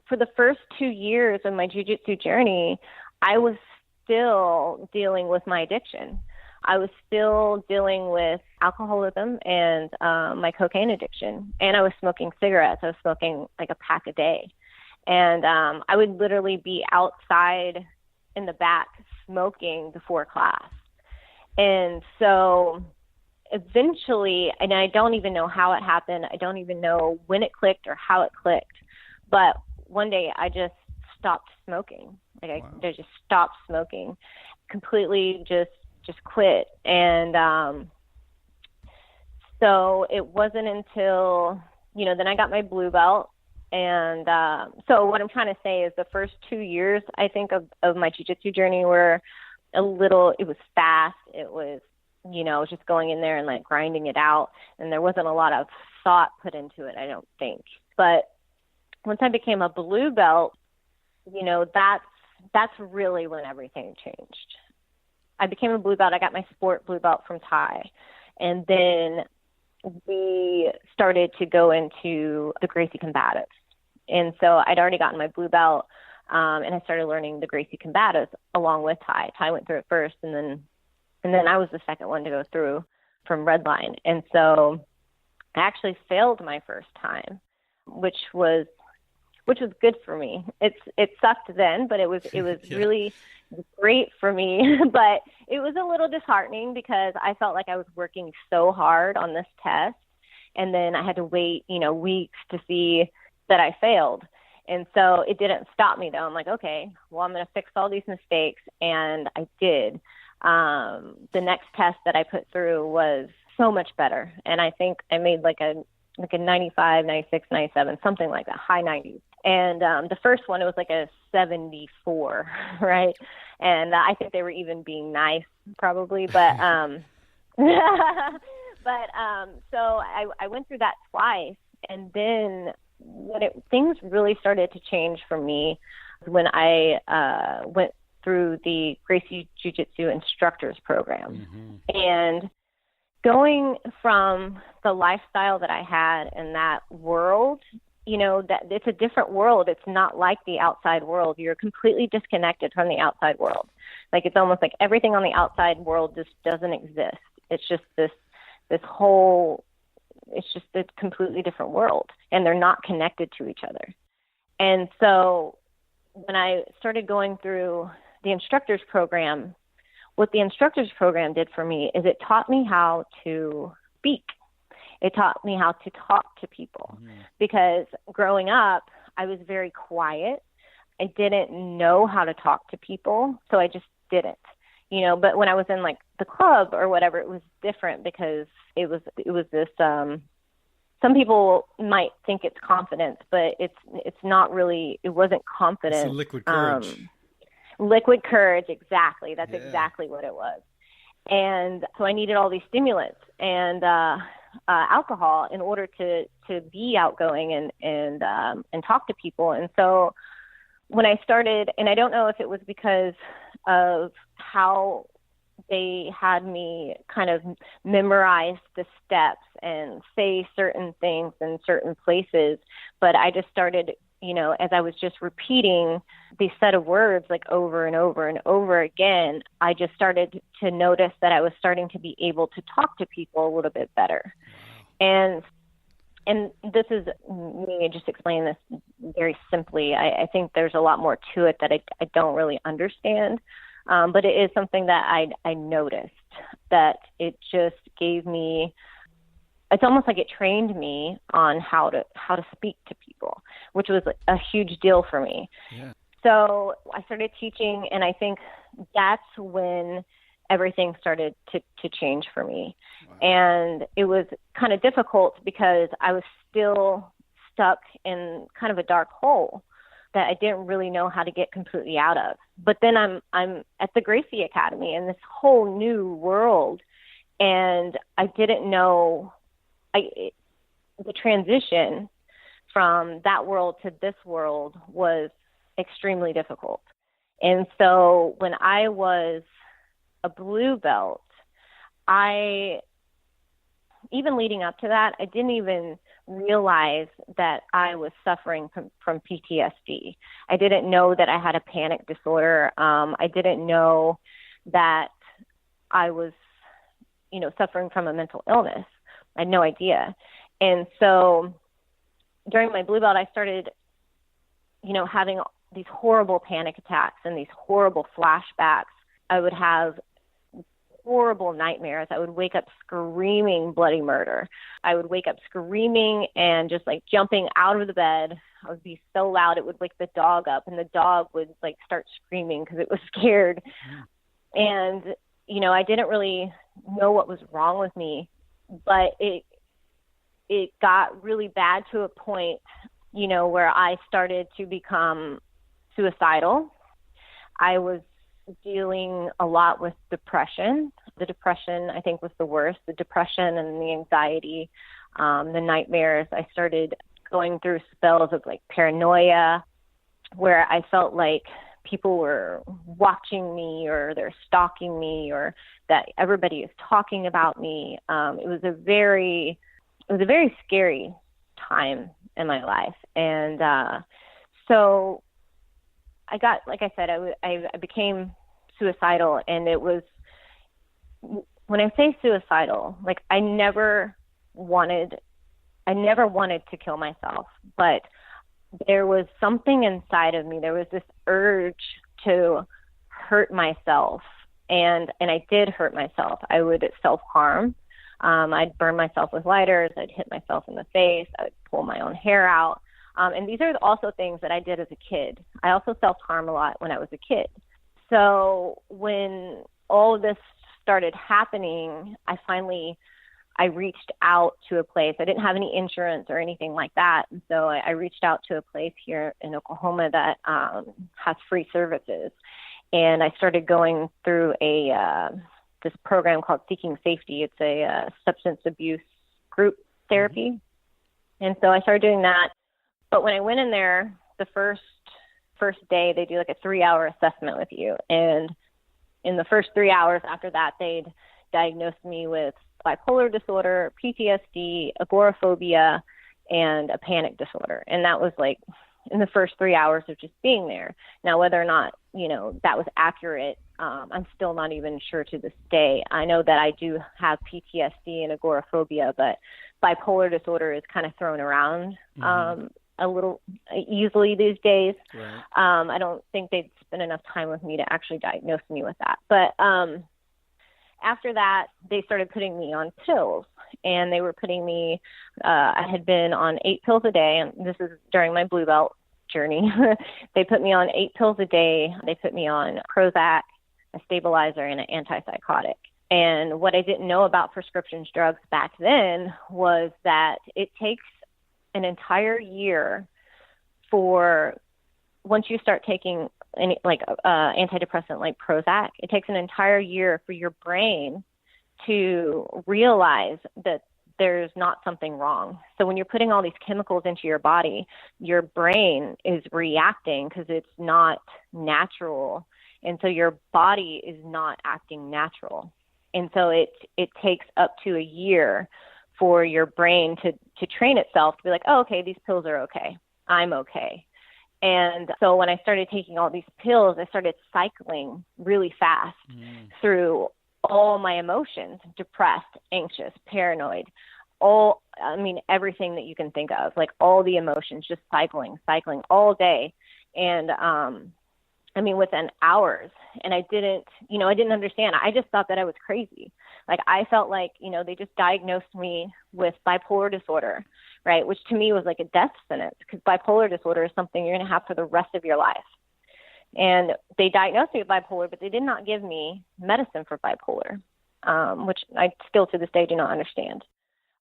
S3: for the first 2 years of my jiu-jitsu journey, I was still dealing with my addiction. I was still dealing with alcoholism and my cocaine addiction. And I was smoking cigarettes. I was smoking like a pack a day. And I would literally be outside in the back smoking before class. And so eventually, and I don't even know how it happened. I don't even know when it clicked or how it clicked. But one day I just stopped smoking. Like I just stopped smoking, completely just quit. And so it wasn't until, then I got my blue belt. And so what I'm trying to say is the first 2 years, I think, of my jiu-jitsu journey were it was fast. It was, just going in there and like grinding it out. And there wasn't a lot of thought put into it, I don't think. But once I became a blue belt, that's really when everything changed. I became a blue belt. I got my sport blue belt from Thai. And then we started to go into the Gracie Combatives. And so I'd already gotten my blue belt, and I started learning the Gracie Combatives along with Thai. Thai went through it first, and then I was the second one to go through from Redline. And so I actually failed my first time, which was good for me. It sucked then, but it was yeah. Really great for me. But it was a little disheartening because I felt like I was working so hard on this test, and then I had to wait, weeks to see that I failed. And so it didn't stop me though. I'm like, okay, well, I'm going to fix all these mistakes. And I did. The next test that I put through was so much better. And I think I made like a 95, 96, 97, something like that, high 90s. And the first one, it was like a 74, right? And I think they were even being nice probably. But so I went through that twice. And then when things really started to change for me when I went through the Gracie Jiu Jitsu instructors program. Mm-hmm. And going from the lifestyle that I had in that world, that it's a different world. It's not like the outside world. You're completely disconnected from the outside world. Like it's almost like everything on the outside world just doesn't exist. It's just this whole, it's just a completely different world, and they're not connected to each other. And so when I started going through the instructors program, what the instructors program did for me is it taught me how to speak. It taught me how to talk to people. Mm-hmm. Because growing up, I was very quiet. I didn't know how to talk to people, so I just didn't. But when I was in like the club or whatever, it was different because it was this, some people might think it's confidence, but it's not really, it wasn't confidence.
S1: It's liquid courage.
S3: Liquid courage, exactly. That's exactly what it was. And so I needed all these stimulants and alcohol in order to be outgoing and talk to people. And so when I started, and I don't know if it was because of how they had me kind of memorize the steps and say certain things in certain places, but I just started, as I was just repeating these set of words like over and over and over again, I just started to notice that I was starting to be able to talk to people a little bit better. And this is me just explaining this very simply. I think there's a lot more to it that I don't really understand. But it is something that I noticed that it just gave me, it's almost like it trained me on how to speak to people, which was a huge deal for me. Yeah. So I started teaching, and I think that's when everything started to change for me. Wow. And it was kind of difficult because I was still stuck in kind of a dark hole that I didn't really know how to get completely out of. But then I'm at the Gracie Academy in this whole new world, and I didn't know the transition from that world to this world was extremely difficult. And so when I was a blue belt, even leading up to that, I didn't even realize that I was suffering from PTSD. I didn't know that I had a panic disorder. I didn't know that I was, suffering from a mental illness. I had no idea. And so during my blue belt, I started, having these horrible panic attacks and these horrible flashbacks. I would have horrible nightmares. I would wake up screaming bloody murder. I would wake up screaming and just like jumping out of the bed. I would be so loud it would wake the dog up, and the dog would like start screaming because it was scared. And, I didn't really know what was wrong with me, but it got really bad to a point, where I started to become suicidal. I was dealing a lot with depression. The depression, I think, was the worst. The depression and the anxiety, the nightmares. I started going through spells of like paranoia, where I felt like people were watching me, or they're stalking me, or that everybody is talking about me. It was a very scary time in my life. And so I got, like I said, I became suicidal. And it was, when I say suicidal, like I never wanted to kill myself, but there was something inside of me. There was this urge to hurt myself. And I did hurt myself. I would self-harm. I'd burn myself with lighters. I'd hit myself in the face. I would pull my own hair out. And these are also things that I did as a kid. I also self-harm a lot when I was a kid. So when all of this started happening, I reached out to a place. I didn't have any insurance or anything like that. And so I reached out to a place here in Oklahoma that has free services. And I started going through this program called Seeking Safety. It's a substance abuse group therapy. And so I started doing that. But when I went in there, the first day, they do like a 3-hour assessment with you. And in the first 3 hours after that, they'd diagnosed me with bipolar disorder, PTSD, agoraphobia, and a panic disorder. And that was like in the first 3 hours of just being there. Now, whether or not, that was accurate, I'm still not even sure to this day. I know that I do have PTSD and agoraphobia, but bipolar disorder is kind of thrown around a little easily these days. Right. I don't think they'd spend enough time with me to actually diagnose me with that. But after that, they started putting me on pills, and they were putting me, I had been on 8 pills a day, and this is during my blue belt journey. They put me on 8 pills a day. They put me on Prozac, a stabilizer, and an antipsychotic. And what I didn't know about prescription drugs back then was that it takes an entire year for, once you start taking any antidepressant like Prozac, it takes an entire year for your brain to realize that there's not something wrong. So when you're putting all these chemicals into your body, your brain is reacting because it's not natural. And so your body is not acting natural. And so it takes up to a year for your brain to train itself to be like, oh, okay, these pills are okay. I'm okay. And so when I started taking all these pills, I started cycling really fast through all my emotions: depressed, anxious, paranoid, everything that you can think of, like all the emotions, just cycling all day. And, within hours. And I didn't understand. I just thought that I was crazy. Like I felt like, they just diagnosed me with bipolar disorder, right? Which to me was like a death sentence, because bipolar disorder is something you're going to have for the rest of your life. And they diagnosed me with bipolar, but they did not give me medicine for bipolar, which I still to this day do not understand.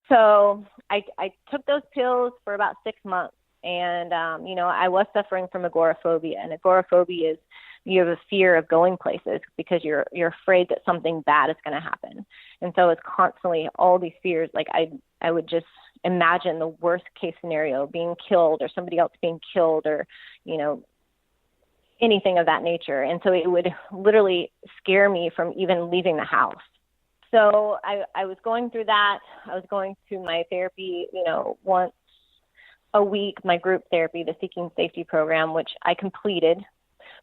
S3: So I took those pills for about 6 months. And, I was suffering from agoraphobia, and agoraphobia is you have a fear of going places because you're afraid that something bad is going to happen. And so it's constantly all these fears. Like I would just imagine the worst case scenario, being killed or somebody else being killed, or, anything of that nature. And so it would literally scare me from even leaving the house. So I was going through that. I was going through my therapy, once a week, my group therapy, the Seeking Safety program, which I completed.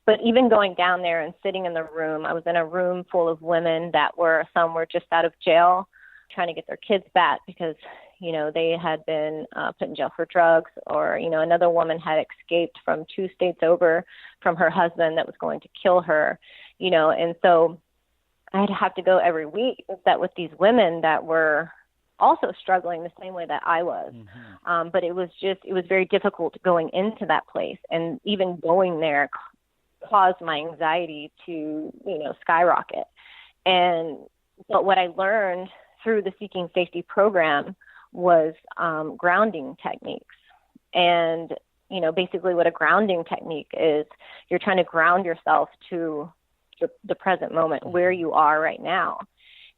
S3: But even going down there and sitting in the room, I was in a room full of women some were just out of jail, trying to get their kids back because, they had been put in jail for drugs, or, another woman had escaped from 2 states over from her husband that was going to kill her, and so I'd have to go every week with these women that were also struggling the same way that I was. Mm-hmm. But it was very difficult going into that place. And even going there caused my anxiety to, skyrocket. But what I learned through the Seeking Safety program was grounding techniques. And, basically what a grounding technique is, you're trying to ground yourself to the present moment, where you are right now.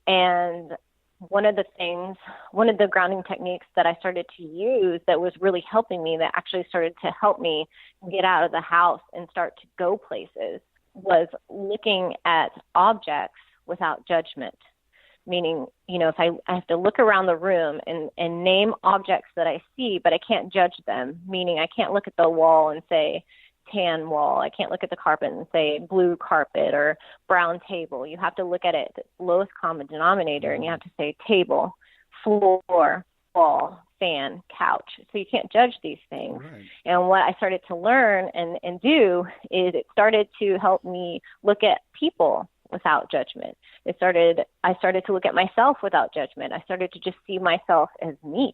S3: And one of the grounding techniques that I started to use that was really helping me, that actually started to help me get out of the house and start to go places, was looking at objects without judgment. Meaning, if I have to look around the room and name objects that I see, but I can't judge them, meaning I can't look at the wall and say, tan wall. I can't look at the carpet and say blue carpet or brown table. You have to look at it, the lowest common denominator, and you have to say table, floor, wall, fan, couch. So you can't judge these things. Right. And what I started to learn and do is it started to help me look at people without judgment. I started to look at myself without judgment. I started to just see myself as me.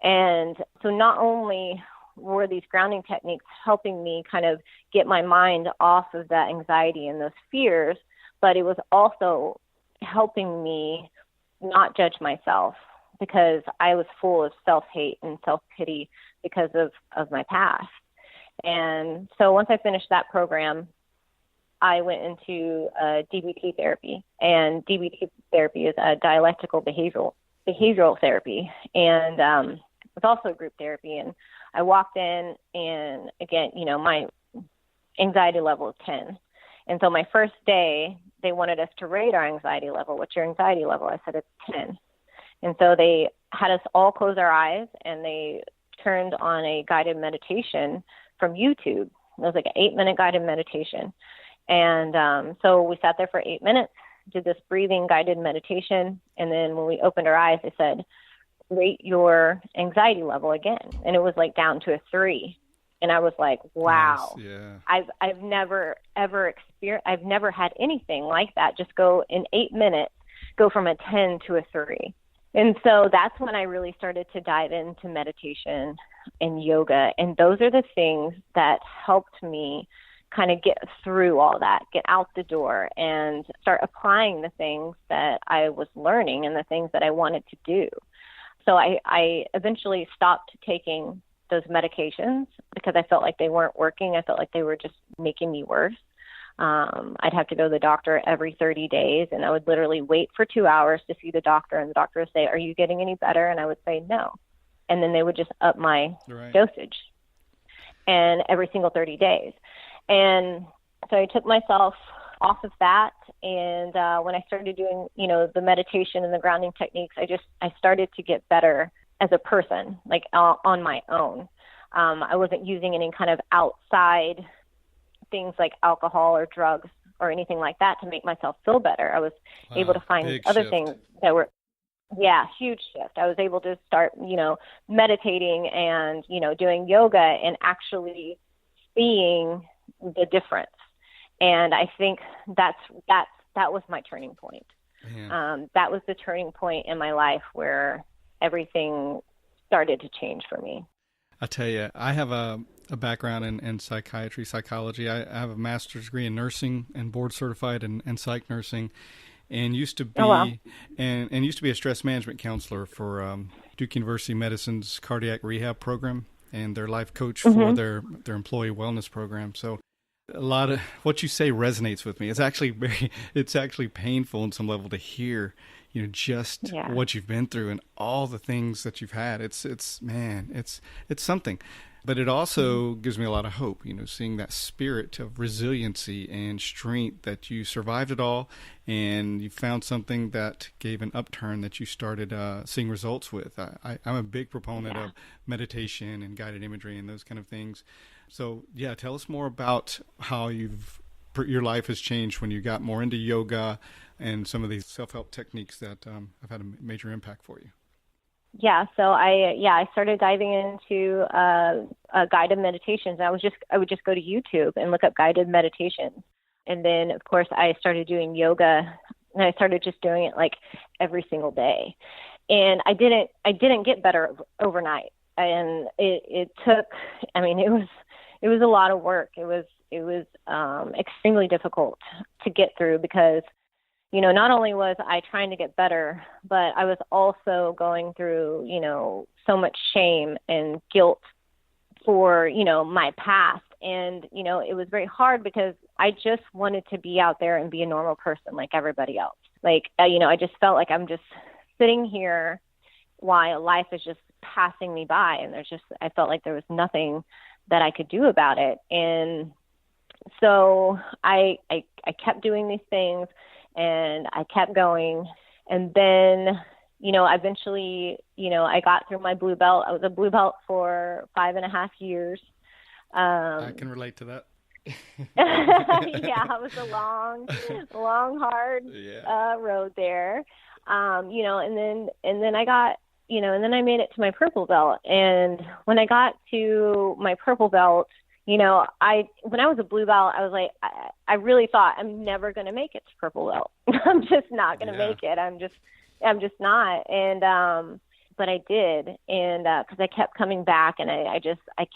S3: And so not only were these grounding techniques helping me kind of get my mind off of that anxiety and those fears, but it was also helping me not judge myself, because I was full of self-hate and self-pity because of my past. And so once I finished that program, I went into DBT therapy, and DBT therapy is a dialectical behavioral therapy, and it's also group therapy. And I walked in, and again, my anxiety level is 10. And so my first day, they wanted us to rate our anxiety level. What's your anxiety level? I said, it's 10. And so they had us all close our eyes, and they turned on a guided meditation from YouTube. It was like an 8-minute guided meditation. And so we sat there for 8 minutes, did this breathing guided meditation. And then when we opened our eyes, they said, rate your anxiety level again. And it was like down to a 3. And I was like, wow, nice, yeah. I've never had anything like that. Just go in 8 minutes, go from a 10 to a 3. And so that's when I really started to dive into meditation and yoga. And those are the things that helped me kind of get through all that, get out the door and start applying the things that I was learning and the things that I wanted to do. So I eventually stopped taking those medications because I felt like they weren't working. I felt like they were just making me worse. I'd have to go to the doctor every 30 days, and I would literally wait for 2 hours to see the doctor, and the doctor would say, are you getting any better? And I would say no. And then they would just up my dosage, and every single 30 days. And so I took myself off of that. And when I started doing, the meditation and the grounding techniques, I started to get better as a person, like on my own. I wasn't using any kind of outside things like alcohol or drugs or anything like that to make myself feel better. I was able to find other things that were, huge shift. I was able to start, meditating and, doing yoga and actually seeing the difference. And I think that was my turning point. That was the turning point in my life where everything started to change for me.
S1: I tell you, I have a background in psychiatry, psychology. I have a master's degree in nursing and board certified in psych nursing, and used to be and used to be a stress management counselor for Duke University Medicine's cardiac rehab program and their life coach for their employee wellness program. So a lot of what you say resonates with me. It's actually painful on some level to hear, just what you've been through and all the things that you've had. It's something. But it also gives me a lot of hope, seeing that spirit of resiliency and strength, that you survived it all and you found something that gave an upturn that you started seeing results with. I'm a big proponent of meditation and guided imagery and those kind of things. So, tell us more about how your life has changed when you got more into yoga and some of these self-help techniques that have had a major impact for you.
S3: Yeah, so I started diving into guided meditations. I would just go to YouTube and look up guided meditations, and then of course I started doing yoga, and I started just doing it like every single day. And I didn't get better overnight, and it took. I mean, it was a lot of work. It was extremely difficult to get through because, not only was I trying to get better, but I was also going through, so much shame and guilt for, my past. And, it was very hard because I just wanted to be out there and be a normal person like everybody else. Like, I just felt like I'm just sitting here while life is just passing me by. And I felt like there was nothing that I could do about it. And so I kept doing these things. And I kept going. And then, eventually, I got through my blue belt. I was a blue belt for 5.5 years.
S1: I can relate to that.
S3: Yeah, it was a long, hard road there. And then I got, and then I made it to my purple belt. And when I got to my purple belt, when I was a blue belt, I was like, I really thought I'm never going to make it to purple belt. I'm just not going to make it. I'm just not. And, but I did. And, cause I kept coming back, and I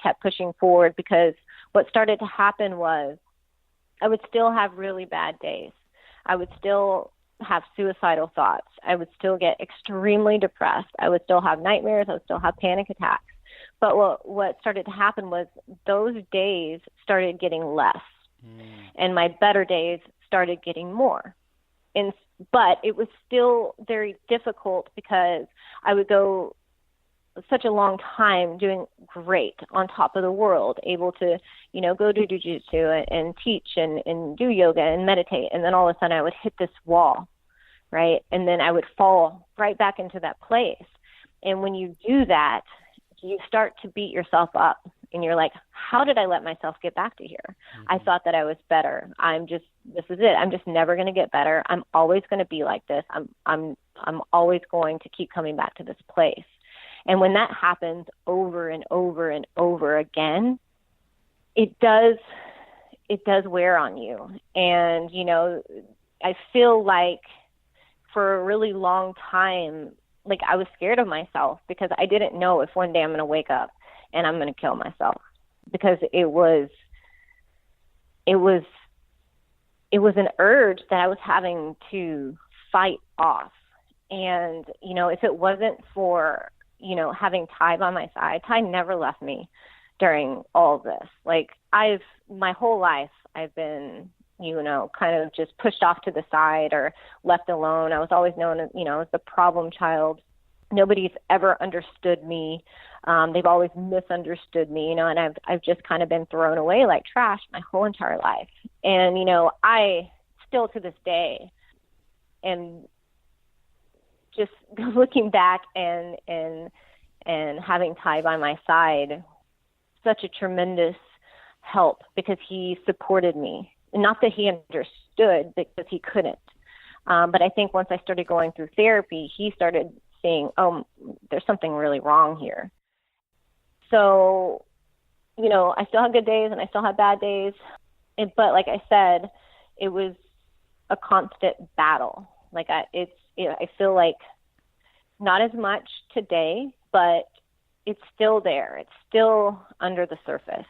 S3: kept pushing forward, because what started to happen was I would still have really bad days. I would still have suicidal thoughts. I would still get extremely depressed. I would still have nightmares. I would still have panic attacks. But what started to happen was those days started getting less, and my better days started getting more. But it was still very difficult, because I would go such a long time doing great, on top of the world, able to, go to Jiu Jitsu and teach and do yoga and meditate. And then all of a sudden I would hit this wall, right? And then I would fall right back into that place. And when you do that, you start to beat yourself up, and you're like, how did I let myself get back to here? Mm-hmm. I thought that I was better. This is it. I'm just never going to get better. I'm always going to be like this. I'm always going to keep coming back to this place. And when that happens over and over and over again, it does wear on you. And, I feel like for a really long time, like I was scared of myself, because I didn't know if one day I'm going to wake up and I'm going to kill myself, because it was an urge that I was having to fight off. And, if it wasn't for, having Ty by my side, Ty never left me during all of this. Like my whole life, I've been, kind of just pushed off to the side or left alone. I was always known as, as the problem child. Nobody's ever understood me. They've always misunderstood me, and I've just kind of been thrown away like trash my whole entire life. And, I still to this day am just looking back and having Ty by my side, such a tremendous help, because he supported me. Not that he understood, because he couldn't. But I think once I started going through therapy, he started seeing, oh, there's something really wrong here. So, I still have good days and I still have bad days. But like I said, it was a constant battle. Like I feel like not as much today, but it's still there. It's still under the surface.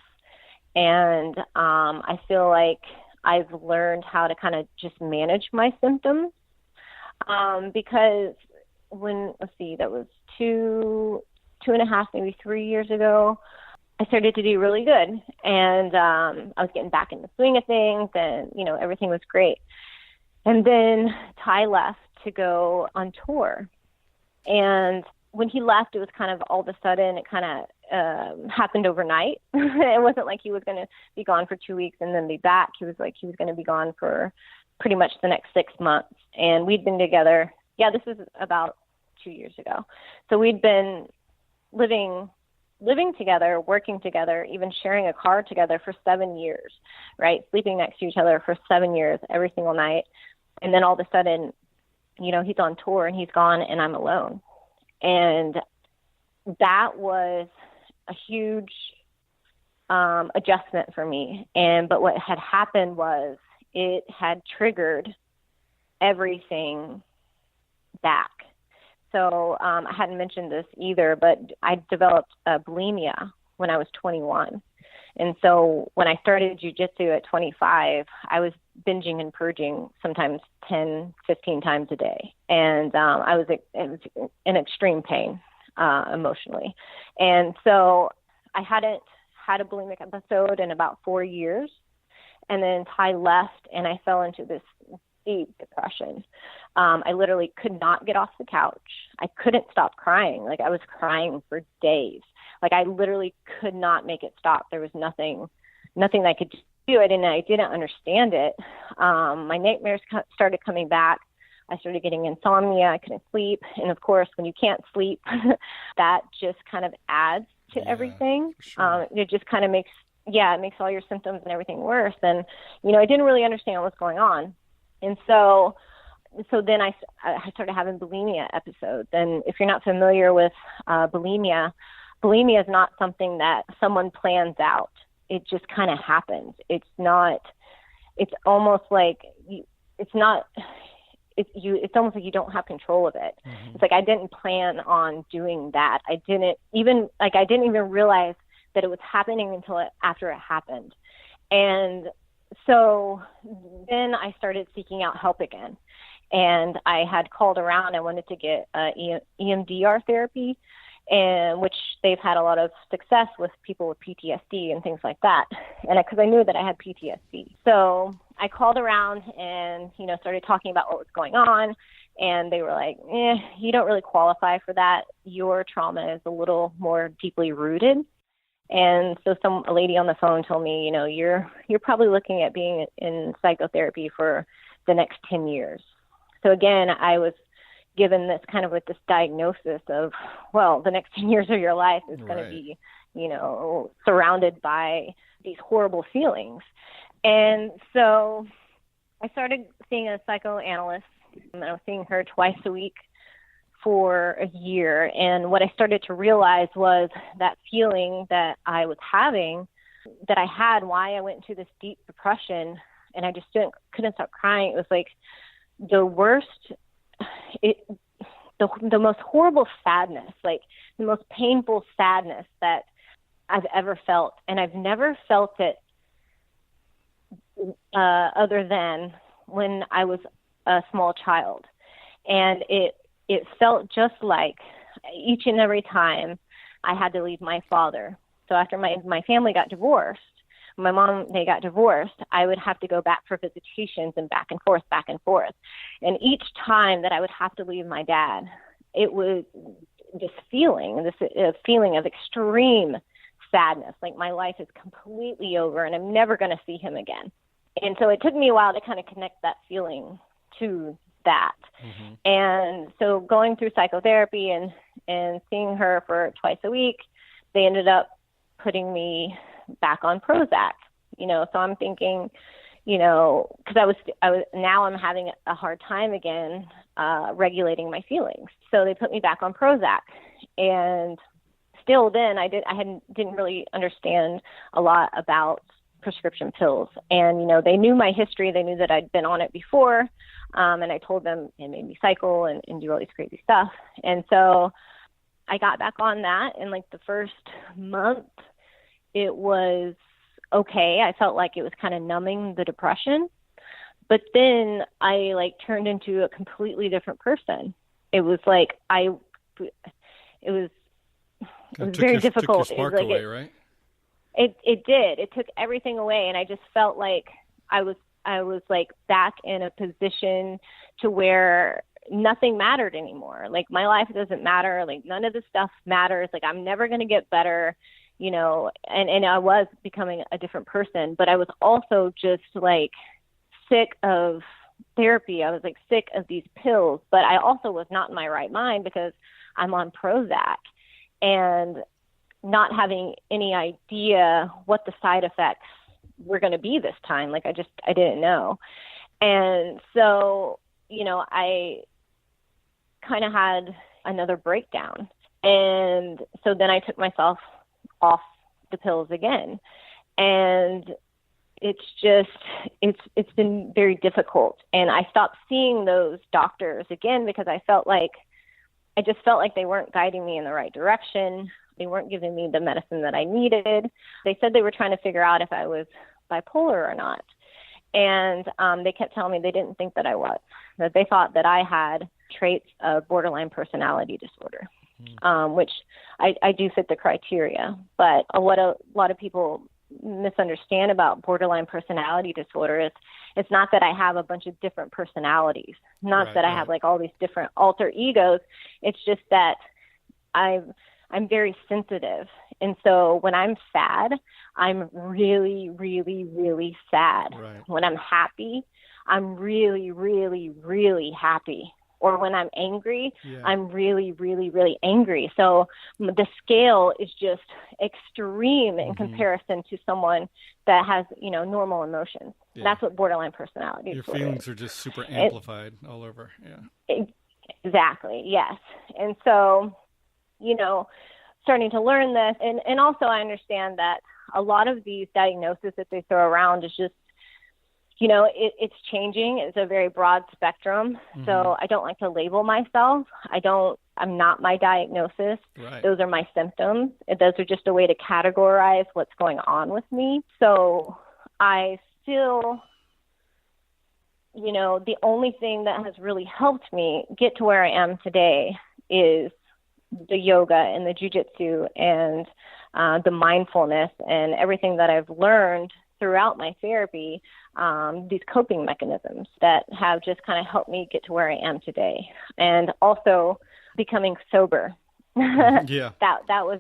S3: And I feel like I've learned how to kind of just manage my symptoms, because that was 2.5, maybe 3 years ago, I started to do really good. And I was getting back in the swing of things, and, everything was great. And then Ty left to go on tour. And when he left, it was kind of all of a sudden, it kind of happened overnight. It wasn't like he was going to be gone for 2 weeks and then be back. He was going to be gone for pretty much the next 6 months. And we'd been together. Yeah, this is about 2 years ago. So we'd been living together, working together, even sharing a car together for 7 years, right? Sleeping next to each other for 7 years, every single night. And then all of a sudden, he's on tour and he's gone and I'm alone. And that was a huge adjustment for me. But what had happened was it had triggered everything back. So I hadn't mentioned this either, but I developed bulimia when I was 21. And so when I started jiu-jitsu at 25, I was binging and purging sometimes 10, 15 times a day. And it was in extreme pain emotionally. And so I hadn't had a bulimic episode in about 4 years. And then Ty left and I fell into this deep depression. I literally could not get off the couch. I couldn't stop crying. Like I was crying for days. Like I literally could not make it stop. There was nothing that I could do. I didn't understand it. My nightmares started coming back. I started getting insomnia. I couldn't sleep. And of course, when you can't sleep, that just kind of adds to everything. Sure. It just kind of makes all your symptoms and everything worse. And, I didn't really understand what was going on. And so then I started having bulimia episodes. And if you're not familiar with bulimia is not something that someone plans out. It just kind of happens. It's almost like it's almost like you don't have control of it. Mm-hmm. It's like I didn't plan on doing that. I didn't even realize that it was happening until after it happened. And so then I started seeking out help again. And I had called around. I wanted to get EMDR therapy, and which they've had a lot of success with people with PTSD and things like that. And because I knew that I had PTSD. So I called around and, started talking about what was going on. And they were like, you don't really qualify for that. Your trauma is a little more deeply rooted. And so a lady on the phone told me, you're probably looking at being in psychotherapy for the next 10 years. So again, I was given this kind of with this diagnosis of, well, the next 10 years of your life is going to be, surrounded by these horrible feelings. And so I started seeing a psychoanalyst, and I was seeing her twice a week for a year. And what I started to realize was that feeling that I was having, that I had, why I went into this deep depression, and I just couldn't stop crying. It was like the worst, the most horrible sadness, like the most painful sadness that I've ever felt. And I've never felt it other than when I was a small child. And it felt just like each and every time I had to leave my father. So after my family got divorced, my mom, they got divorced, I would have to go back for visitations and back and forth. And each time that I would have to leave my dad, it was this feeling of extreme sadness, like my life is completely over and I'm never going to see him again. And so it took me a while to kind of connect that feeling to that. Mm-hmm. And so going through psychotherapy and seeing her for twice a week, they ended up putting me back on Prozac, so I'm thinking, because I was now I'm having a hard time again, regulating my feelings. So they put me back on Prozac, and still then didn't really understand a lot about prescription pills. And, they knew my history. They knew that I'd been on it before. And I told them it made me cycle and do all these crazy stuff. And so I got back on that. And like the first month, it was okay. I felt like it was kind of numbing the depression. But then I turned into a completely different person. It was like it was very difficult.
S1: Took your spark away, right?
S3: It did. It took everything away, and I just felt like I was back in a position to where nothing mattered anymore. Like, my life doesn't matter. Like, none of this stuff matters. Like, I'm never going to get better, you know, and I was becoming a different person, but I was also just like sick of therapy. I was like sick of these pills, but I also was not in my right mind because I'm on Prozac and not having any idea what the side effects were going to be this time. Like, I didn't know. And so, you know, I kind of had another breakdown. And so then I took myself off the pills again. And it's been very difficult. And I stopped seeing those doctors again because I just felt like they weren't guiding me in the right direction. They weren't giving me the medicine that I needed. They said they were trying to figure out if I was bipolar or not. And they kept telling me they didn't think that I was, that they thought that I had traits of borderline personality disorder, which I do fit the criteria. But what a lot of people misunderstand about borderline personality disorder is it's not that I have a bunch of different personalities, not that I have like all these different alter egos. It's just that I'm very sensitive. And so when I'm sad, I'm really, really, really sad. Right. When I'm happy, I'm really, really, really happy. Or when I'm angry, I'm really, really, really angry. So the scale is just extreme in comparison to someone that has, you know, normal emotions. Yeah. That's what borderline personality disorder is. Your
S1: feelings are just super amplified all over. Yeah.
S3: Exactly. Yes. And so, you know, starting to learn this, and also I understand that a lot of these diagnoses that they throw around is just, you know, it's changing. It's a very broad spectrum. So I don't like to label myself. I'm not my diagnosis. Right. Those are my symptoms. Those are just a way to categorize what's going on with me. So I still, you know, the only thing that has really helped me get to where I am today is the yoga and the jiu-jitsu and the mindfulness and everything that I've learned throughout my therapy, these coping mechanisms that have just kind of helped me get to where I am today. And also becoming sober.
S1: Yeah.
S3: That was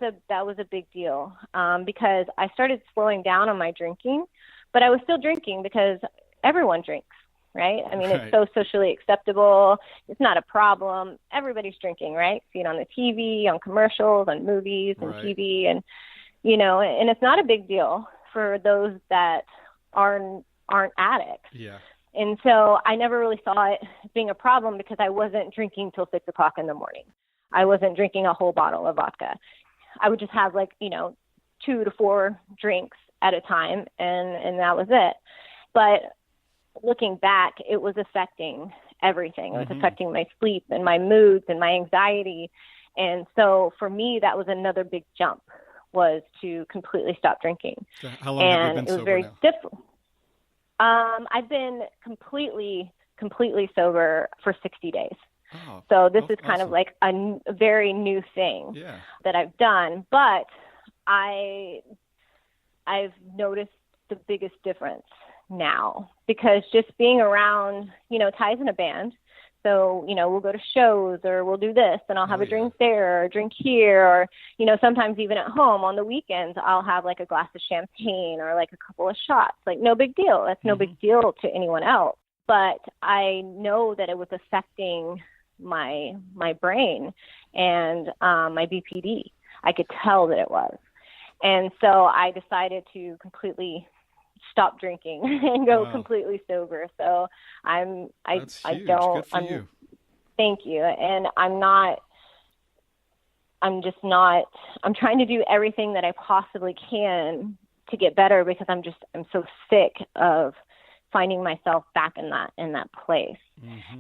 S3: a big deal, because I started slowing down on my drinking, but I was still drinking because everyone drinks, right? I mean, It's so socially acceptable. It's not a problem. Everybody's drinking, right? See it on the TV, on commercials, on movies and TV, and, you know, and it's not a big deal for those that aren't addicts. Yeah. And so I never really saw it being a problem because I wasn't drinking till 6 o'clock in the morning. I wasn't drinking a whole bottle of vodka. I would just have 2 to 4 drinks at a time, and that was it. But looking back, it was affecting everything. It was affecting my sleep and my moods and my anxiety. And so for me, that was another big jump, was to completely stop drinking.
S1: So how long have you been sober now?
S3: It was very difficult. I've been completely sober for 60 days.
S1: Oh,
S3: so this is kind of like a very new thing that I've done. But I've noticed the biggest difference now, because just being around, Ty's in a band. So, we'll go to shows, or we'll do this, and I'll have a drink there or a drink here, or, sometimes even at home on the weekends, I'll have like a glass of champagne or like a couple of shots. Like, no big deal. That's no big deal to anyone else. But I know that it was affecting my brain and my BPD. I could tell that it was. And so I decided to completely stop drinking and go completely sober. So
S1: That's huge. Good for you.
S3: Thank you. And I'm trying to do everything that I possibly can to get better, because I'm so sick of finding myself back in that place.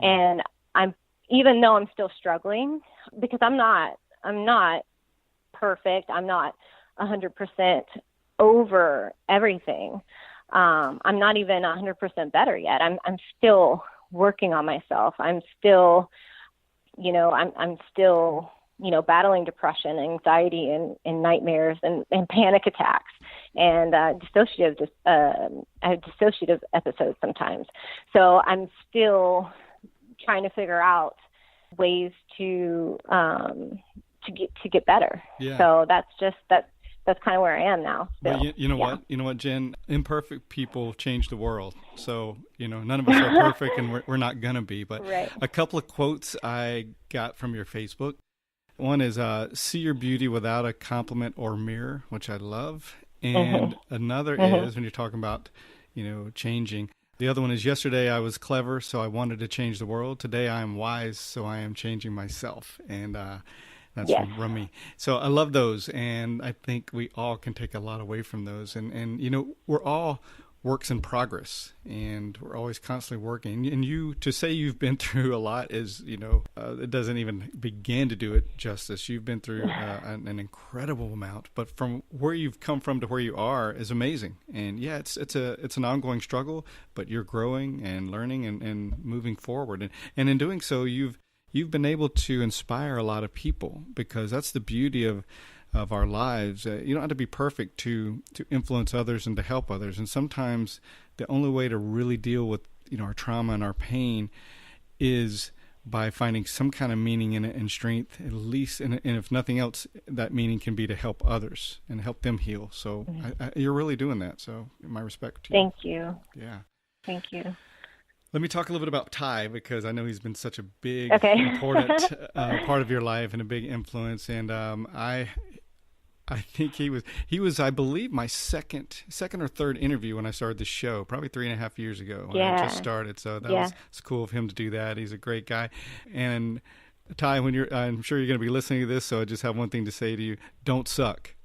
S3: And even though I'm still struggling, because I'm not perfect. I'm not 100% over everything. I'm not even 100% better yet. I'm still working on myself. I'm still, I'm still, battling depression, anxiety, and nightmares and panic attacks, and I have dissociative episodes sometimes. So I'm still trying to figure out ways to get better.
S1: Yeah.
S3: So that's kind of where I am now.
S1: But you know what? You know what, Jen? Imperfect people change the world. So, none of us are perfect, and we're not going to be. But
S3: right.
S1: A couple of quotes I got from your Facebook. One is, see your beauty without a compliment or mirror, which I love. And another is, when you're talking about, changing. The other one is, yesterday I was clever, so I wanted to change the world. Today I am wise, so I am changing myself. And that's from Rumi. So I love those, and I think we all can take a lot away from those. And we're all works in progress, and we're always constantly working. And to say you've been through a lot is, it doesn't even begin to do it justice. You've been through an incredible amount, but from where you've come from to where you are is amazing. And yeah, it's an ongoing struggle, but you're growing and learning and moving forward. And in doing so, you've been able to inspire a lot of people, because that's the beauty of our lives. You don't have to be perfect to influence others and to help others. And sometimes the only way to really deal with our trauma and our pain is by finding some kind of meaning in it and strength, at least. And if nothing else, that meaning can be to help others and help them heal. So you're really doing that. So my respect to you.
S3: Thank you.
S1: Yeah.
S3: Thank you.
S1: Let me talk a little bit about Ty, because I know he's been such a big, important part of your life and a big influence. And I think he was, I believe, my second or third interview when I started the show, probably 3.5 years ago when I just started. So it's cool of him to do that. He's a great guy. And Ty, I'm sure you're going to be listening to this, so I just have one thing to say to you: don't suck.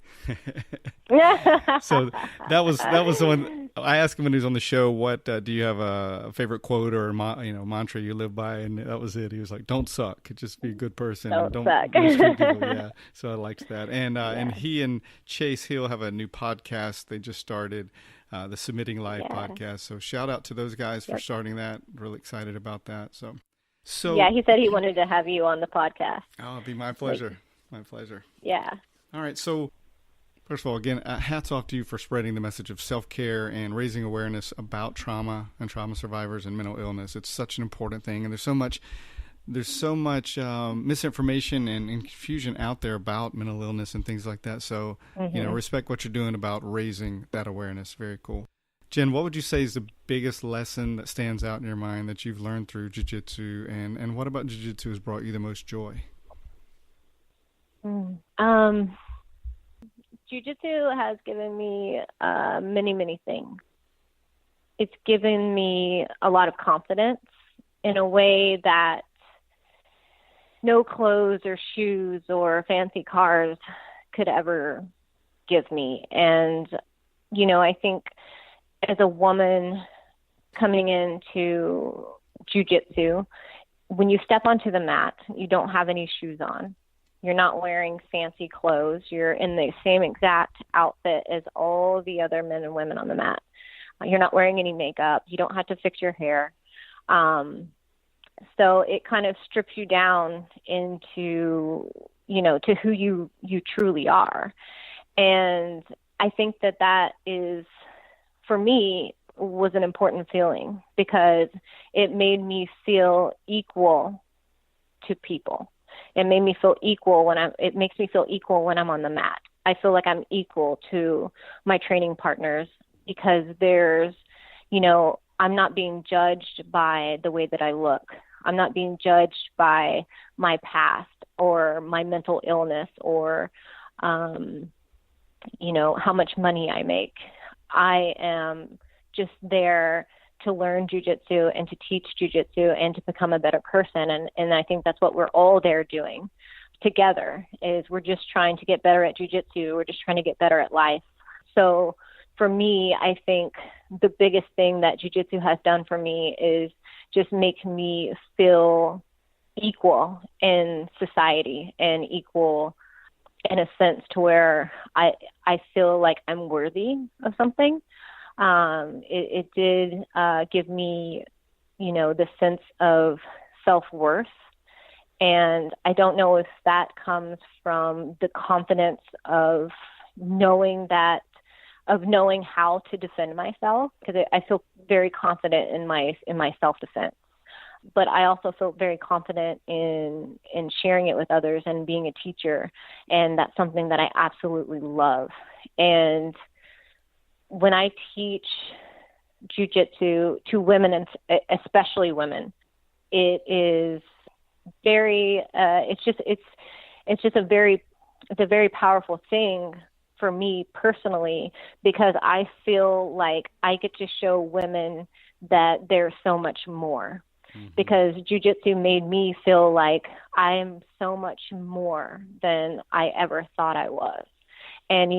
S1: So that was the one I asked him when he was on the show. What do you have a favorite quote or mantra you live by? And that was it. He was like, "Don't suck. Just be a good person.
S3: Don't suck."
S1: Mistreat people." Yeah. So I liked that. And he and Chase Hill have a new podcast they just started, the Submitting Live podcast. So shout out to those guys for starting that. Really excited about that. So
S3: yeah, he said he wanted to have you on the podcast.
S1: Oh, it'd be my pleasure. My pleasure.
S3: Yeah.
S1: All right. So, first of all, again, hats off to you for spreading the message of self-care and raising awareness about trauma and trauma survivors and mental illness. It's such an important thing, and there's so much misinformation and confusion out there about mental illness and things like that. So, respect what you're doing about raising that awareness. Very cool. Jen, what would you say is the biggest lesson that stands out in your mind that you've learned through Jiu-Jitsu, and what about Jiu-Jitsu has brought you the most joy?
S3: Jiu-Jitsu has given me many, many things. It's given me a lot of confidence in a way that no clothes or shoes or fancy cars could ever give me. And, I think as a woman coming into Jiu-Jitsu, when you step onto the mat, you don't have any shoes on. You're not wearing fancy clothes. You're in the same exact outfit as all the other men and women on the mat. You're not wearing any makeup. You don't have to fix your hair. So it kind of strips you down into, to who you truly are. And I think that is, for me, was an important feeling, because it made me feel equal to people. It made me feel equal it makes me feel equal when I'm on the mat. I feel like I'm equal to my training partners, because there's, I'm not being judged by the way that I look. I'm not being judged by my past or my mental illness or, how much money I make. I am just there to learn Jiu-Jitsu and to teach Jiu-Jitsu and to become a better person. And I think that's what we're all there doing together, is we're just trying to get better at Jiu-Jitsu. We're just trying to get better at life. So for me, I think the biggest thing that Jiu-Jitsu has done for me is just make me feel equal in society and equal in a sense to where I feel like I'm worthy of something. It did give me, the sense of self-worth. And I don't know if that comes from the confidence of knowing how to defend myself, because I feel very confident in my self-defense. but I also feel very confident in sharing it with others and being a teacher. And that's something that I absolutely love. And when I teach jiu-jitsu to women, and especially women, it is very, it's a very powerful thing for me personally, because I feel like I get to show women that there's so much more. Because jiu-jitsu made me feel like I'm so much more than I ever thought I was. And,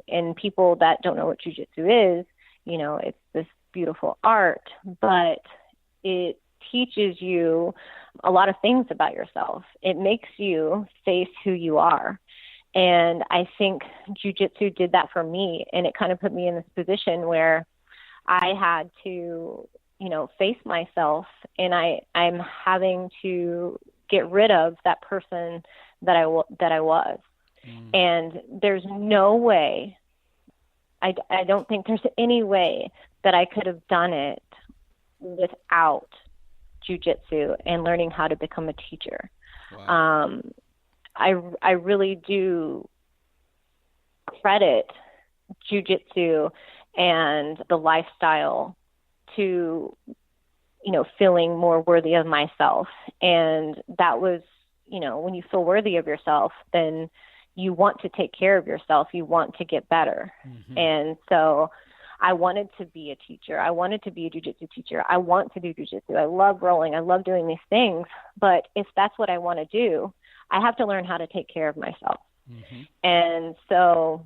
S3: and people that don't know what jiu-jitsu is, it's this beautiful art, but it teaches you a lot of things about yourself. It makes you face who you are. And I think jiu-jitsu did that for me. And it kind of put me in this position where I had to, face myself, and I'm having to get rid of that person that I was. And there's no way, I don't think there's any way that I could have done it without jiu-jitsu and learning how to become a teacher. Wow. I really do credit jiu-jitsu and the lifestyle to, feeling more worthy of myself. And that was, when you feel worthy of yourself, then you want to take care of yourself. You want to get better. And so I wanted to be a teacher. I wanted to be a jiu-jitsu teacher. I want to do jiu-jitsu. I love rolling. I love doing these things. But if that's what I want to do, I have to learn how to take care of myself. And so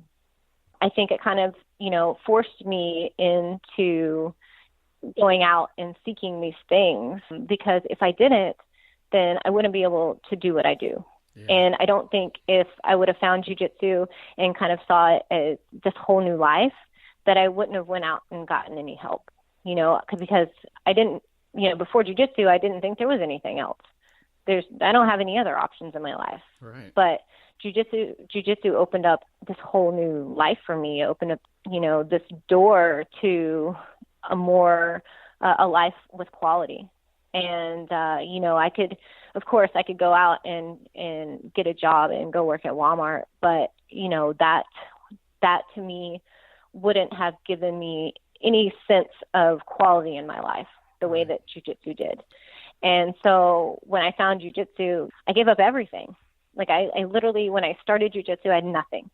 S3: I think it kind of, forced me into going out and seeking these things, because if I didn't, then I wouldn't be able to do what I do. Yeah. And I don't think if I would have found jiu-jitsu and kind of saw it as this whole new life, that I wouldn't have went out and gotten any help, because I didn't, before jiu-jitsu, I didn't think there was anything else. I don't have any other options in my life. Right. But jiu-jitsu opened up this whole new life for me. It opened up, this door to a life with quality. And, I could go out and get a job and go work at Walmart, but, that to me wouldn't have given me any sense of quality in my life the way that jiu-jitsu did. And so when I found jiu-jitsu, I gave up everything. Like I literally, when I started jiu-jitsu, I had nothing.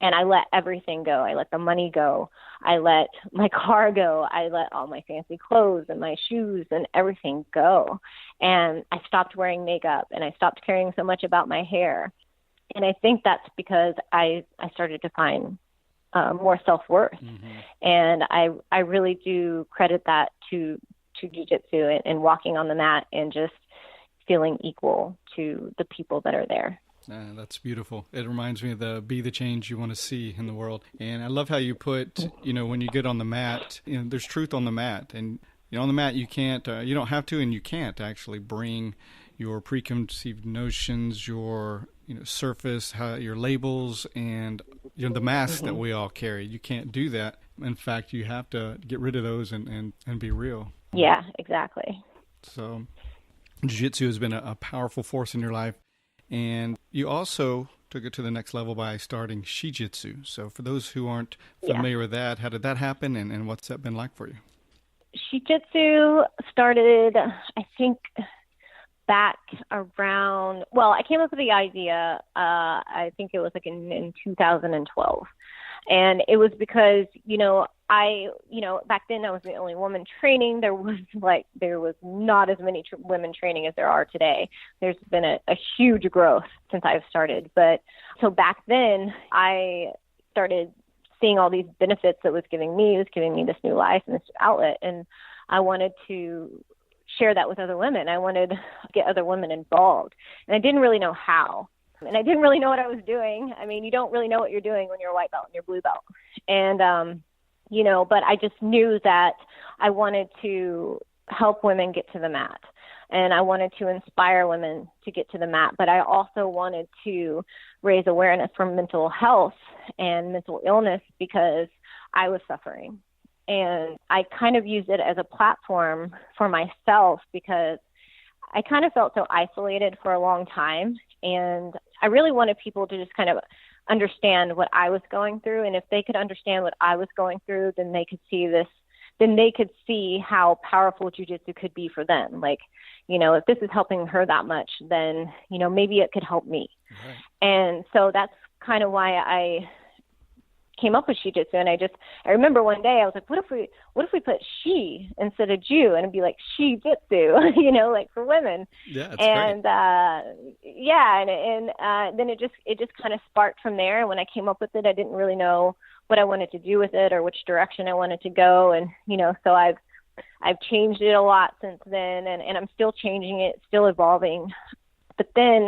S3: And I let everything go. I let the money go. I let my car go. I let all my fancy clothes and my shoes and everything go. And I stopped wearing makeup, and I stopped caring so much about my hair. And I think that's because I started to find more self-worth. And I really do credit that to jiu-jitsu and walking on the mat and just feeling equal to the people that are there.
S1: That's beautiful. It reminds me of be the change you want to see in the world. And I love how you put, when you get on the mat, there's truth on the mat. And on the mat, you can't, you don't have to, and you can't actually bring your preconceived notions, your surface, your labels, and the masks that we all carry. You can't do that. In fact, you have to get rid of those and be real.
S3: Yeah, exactly.
S1: So jiu-jitsu has been a powerful force in your life. And you also took it to the next level by starting She-Jitsu. So for those who aren't familiar with that, how did that happen, and what's that been like for you?
S3: She-Jitsu started, I think, back around, I came up with the idea, I think it was like in 2012. And it was because, back then I was the only woman training. There was not as many women training as there are today. There's been a huge growth since I've started. But so back then I started seeing all these benefits that was giving me this new life and this outlet. And I wanted to share that with other women. I wanted to get other women involved. And I didn't really know how. And I didn't really know what I was doing. I mean, you don't really know what you're doing when you're a white belt and you're blue belt. And, but I just knew that I wanted to help women get to the mat. And I wanted to inspire women to get to the mat. But I also wanted to raise awareness for mental health and mental illness because I was suffering. And I kind of used it as a platform for myself because I kind of felt so isolated for a long time. And I really wanted people to just kind of understand what I was going through. And if they could understand what I was going through, then they could see this, then they could see how powerful jiu-jitsu could be for them. Like, you know, if this is helping her that much, then, you know, maybe it could help me. Right. And so that's kind of why I came up with She-Jitsu. And I remember one day I was like, what if we put she instead of Jew, and it'd be like She-Jitsu, you know, like for women.
S1: Yeah, that's
S3: and
S1: great.
S3: Then it just kind of sparked from there. And when I came up with it, I didn't really know what I wanted to do with it or which direction I wanted to go. And, you know, so I've changed it a lot since then, and I'm still changing it, still evolving. But then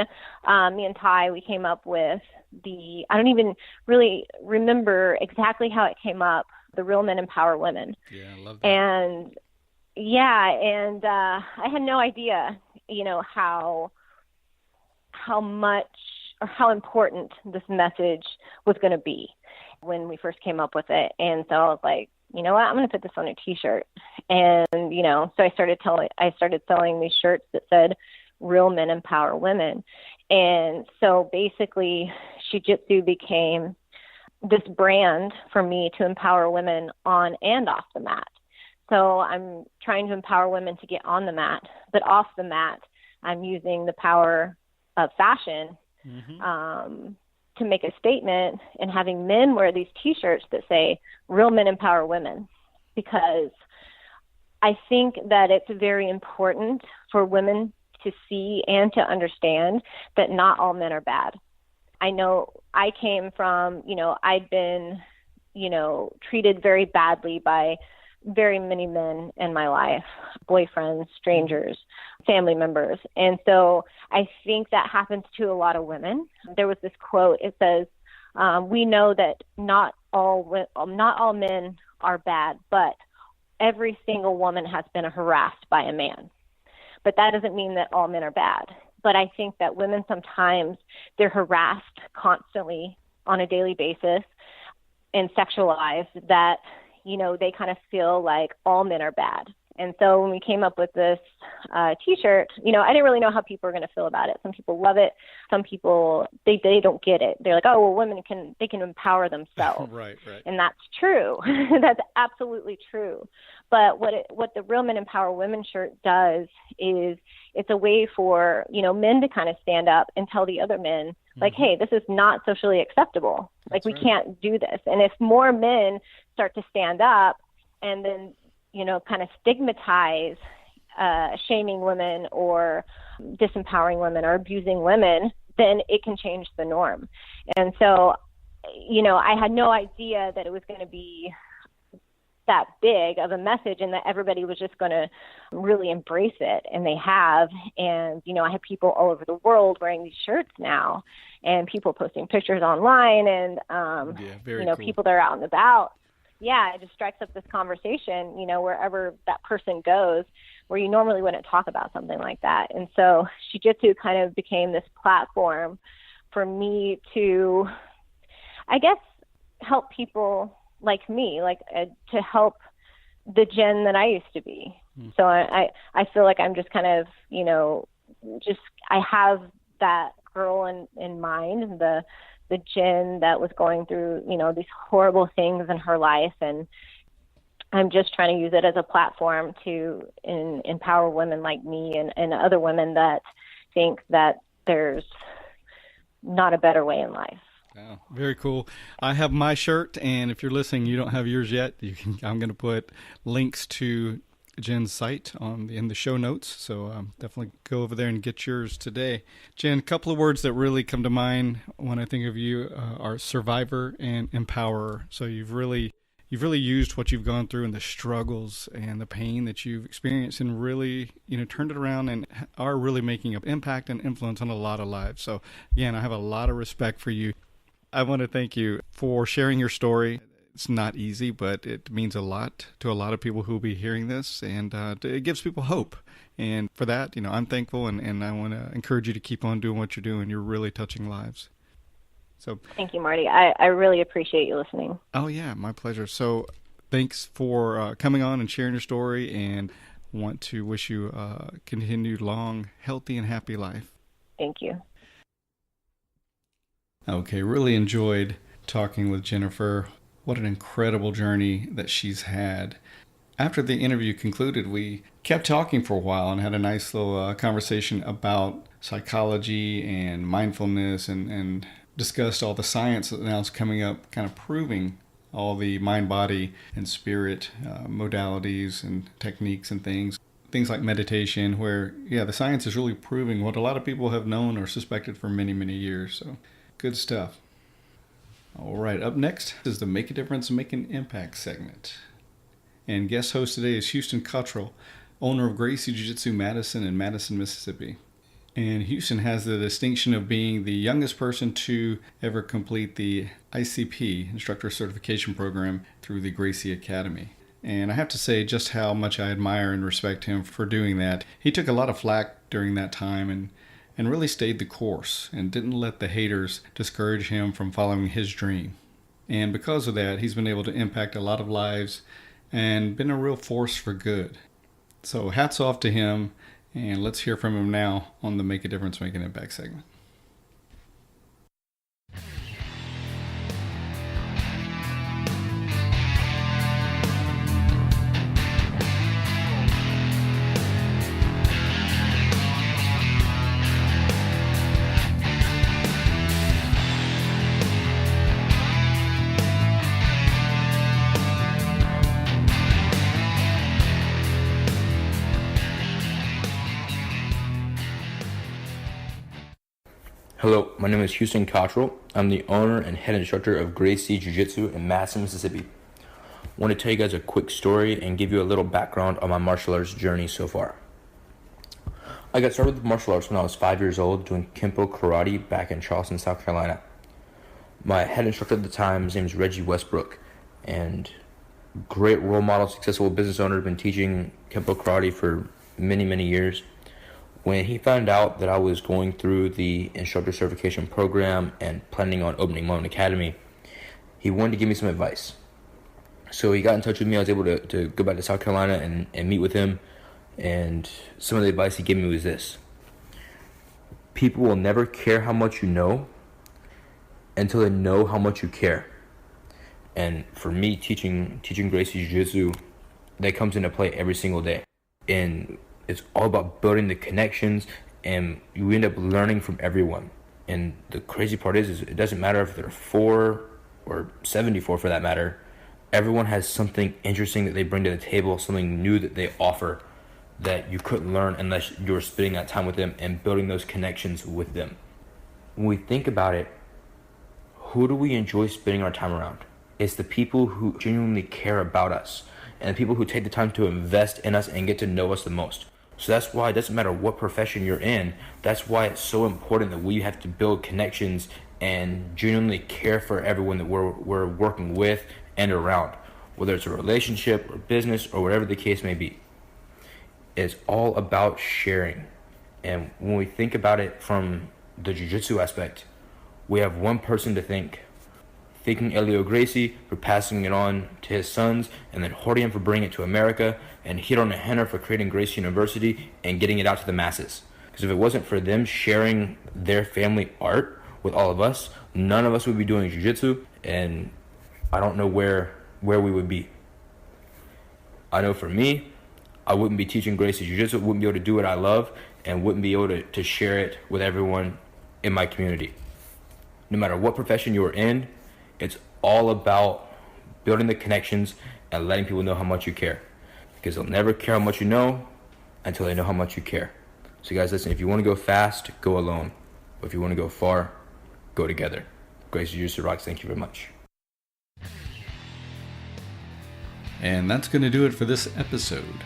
S3: me and Ty, we came up with I don't even really remember exactly how it came up, the Real Men Empower Women.
S1: Yeah, I love that.
S3: And I had no idea, you know, how much or how important this message was going to be when we first came up with it. And so I was like, you know what, I'm going to put this on a t-shirt. And, you know, so I started selling these shirts that said Real Men Empower Women. And so basically She-Jitsu became this brand for me to empower women on and off the mat. So I'm trying to empower women to get on the mat, but off the mat, I'm using the power of fashion to make a statement and having men wear these t-shirts that say Real Men Empower Women, because I think that it's very important for women to see and to understand that not all men are bad. I know I came from, you know, I'd been, you know, treated very badly by very many men in my life, boyfriends, strangers, family members. And so I think that happens to a lot of women. There was this quote, it says, we know that not all men are bad, but every single woman has been harassed by a man. But that doesn't mean that all men are bad. But I think that women sometimes, they're harassed constantly on a daily basis and sexualized that, you know, they kind of feel like all men are bad. And so when we came up with this t-shirt, you know, I didn't really know how people were going to feel about it. Some people love it. Some people, they don't get it. They're like, oh, well, women can empower themselves.
S1: Right.
S3: And that's true. That's absolutely true. But what the Real Men Empower Women shirt does is it's a way for, you know, men to kind of stand up and tell the other men, like, hey, this is not socially acceptable. Like, we can't do this. And if more men start to stand up and then, you know, kind of stigmatize shaming women or disempowering women or abusing women, then it can change the norm. And so, you know, I had no idea that it was going to be that big of a message and that everybody was just going to really embrace it. And they have. And, you know, I have people all over the world wearing these shirts now and people posting pictures online and, you know, cool. People that are out and about. Yeah, it just strikes up this conversation, you know, wherever that person goes, where you normally wouldn't talk about something like that. And so She-Jitsu kind of became this platform for me to, I guess, help people like me, like to help the Jen that I used to be. So I feel like I'm just kind of, you know, just I have that girl in mind, the Jen that was going through, you know, these horrible things in her life. And I'm just trying to use it as a platform to empower women like me and other women that think that there's not a better way in life.
S1: Oh, very cool. I have my shirt, and if you're listening, you don't have yours yet, I'm going to put links to Jen's site in the show notes, so definitely go over there and get yours today. Jen, a couple of words that really come to mind when I think of you are survivor and empowerer. So you've really used what you've gone through and the struggles and the pain that you've experienced and really, you know, turned it around and are really making an impact and influence on a lot of lives. So again, I have a lot of respect for you. I want to thank you for sharing your story. It's not easy, but it means a lot to a lot of people who will be hearing this, and it gives people hope. And for that, you know, I'm thankful, and I want to encourage you to keep on doing what you're doing. You're really touching lives. So
S3: thank you, Marty. I really appreciate you listening.
S1: Oh, yeah, my pleasure. So thanks for coming on and sharing your story, and want to wish you a continued long, healthy, and happy life.
S3: Thank you.
S1: Okay, really enjoyed talking with Jennifer. What an incredible journey that she's had. After the interview concluded, we kept talking for a while and had a nice little conversation about psychology and mindfulness, and discussed all the science that now is coming up, kind of proving all the mind, body, and spirit modalities and techniques and things like meditation, where, the science is really proving what a lot of people have known or suspected for many, many years. So good stuff. All right, up next is the Make a Difference, Make an Impact segment. And guest host today is Houston Cottrell, owner of Gracie Jiu Jitsu Madison in Madison, Mississippi. And Houston has the distinction of being the youngest person to ever complete the ICP, Instructor Certification Program, through the Gracie Academy. And I have to say just how much I admire and respect him for doing that. He took a lot of flack during that time and really stayed the course and didn't let the haters discourage him from following his dream. And because of that, he's been able to impact a lot of lives and been a real force for good. So hats off to him, and let's hear from him now on the Make a Difference, Make an Impact segment.
S4: Hello, my name is Houston Cottrell. I'm the owner and head instructor of Gracie Jiu Jitsu in Madison, Mississippi. I want to tell you guys a quick story and give you a little background on my martial arts journey so far. I got started with martial arts when I was 5 years old, doing Kempo karate back in Charleston, South Carolina. My head instructor at the time, his name is Reggie Westbrook, and great role model, successful business owner, been teaching Kempo karate for many, many years. When he found out that I was going through the instructor certification program and planning on opening my own academy, he wanted to give me some advice. So he got in touch with me. I was able to go back to South Carolina and meet with him. And some of the advice he gave me was this: people will never care how much you know until they know how much you care. And for me, teaching Gracie Jiu-Jitsu, that comes into play every single day. And it's all about building the connections, and you end up learning from everyone. And the crazy part is it doesn't matter if they're 4 or 74 for that matter. Everyone has something interesting that they bring to the table, something new that they offer that you couldn't learn unless you were spending that time with them and building those connections with them. When we think about it, who do we enjoy spending our time around? It's the people who genuinely care about us and the people who take the time to invest in us and get to know us the most. So that's why it doesn't matter what profession you're in. That's why it's so important that we have to build connections and genuinely care for everyone that we're working with and around, whether it's a relationship or business or whatever the case may be. It's all about sharing. And when we think about it from the jiu-jitsu aspect, we have one person to thank. Thanking Elio Gracie for passing it on to his sons, and then Horian for bringing it to America, and Hiron and Henner for creating Gracie University and getting it out to the masses. Because if it wasn't for them sharing their family art with all of us, none of us would be doing jiu-jitsu, and I don't know where we would be. I know for me, I wouldn't be teaching Gracie Jiu-Jitsu, wouldn't be able to do what I love, and wouldn't be able to share it with everyone in my community. No matter what profession you're in, it's all about building the connections and letting people know how much you care. Because they'll never care how much you know until they know how much you care. So guys, listen, if you want to go fast, go alone. But if you want to go far, go together. Gracie Jiu-Jitsu rocks. Thank you very much.
S1: And that's going to do it for this episode.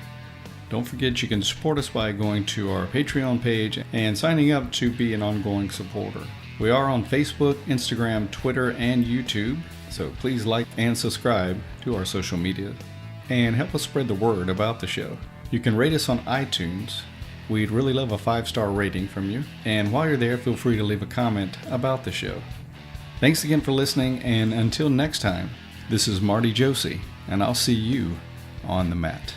S1: Don't forget you can support us by going to our Patreon page and signing up to be an ongoing supporter. We are on Facebook, Instagram, Twitter, and YouTube, so please like and subscribe to our social media and help us spread the word about the show. You can rate us on iTunes. We'd really love a 5-star rating from you. And while you're there, feel free to leave a comment about the show. Thanks again for listening, and until next time, this is Marty Josie, and I'll see you on the mat.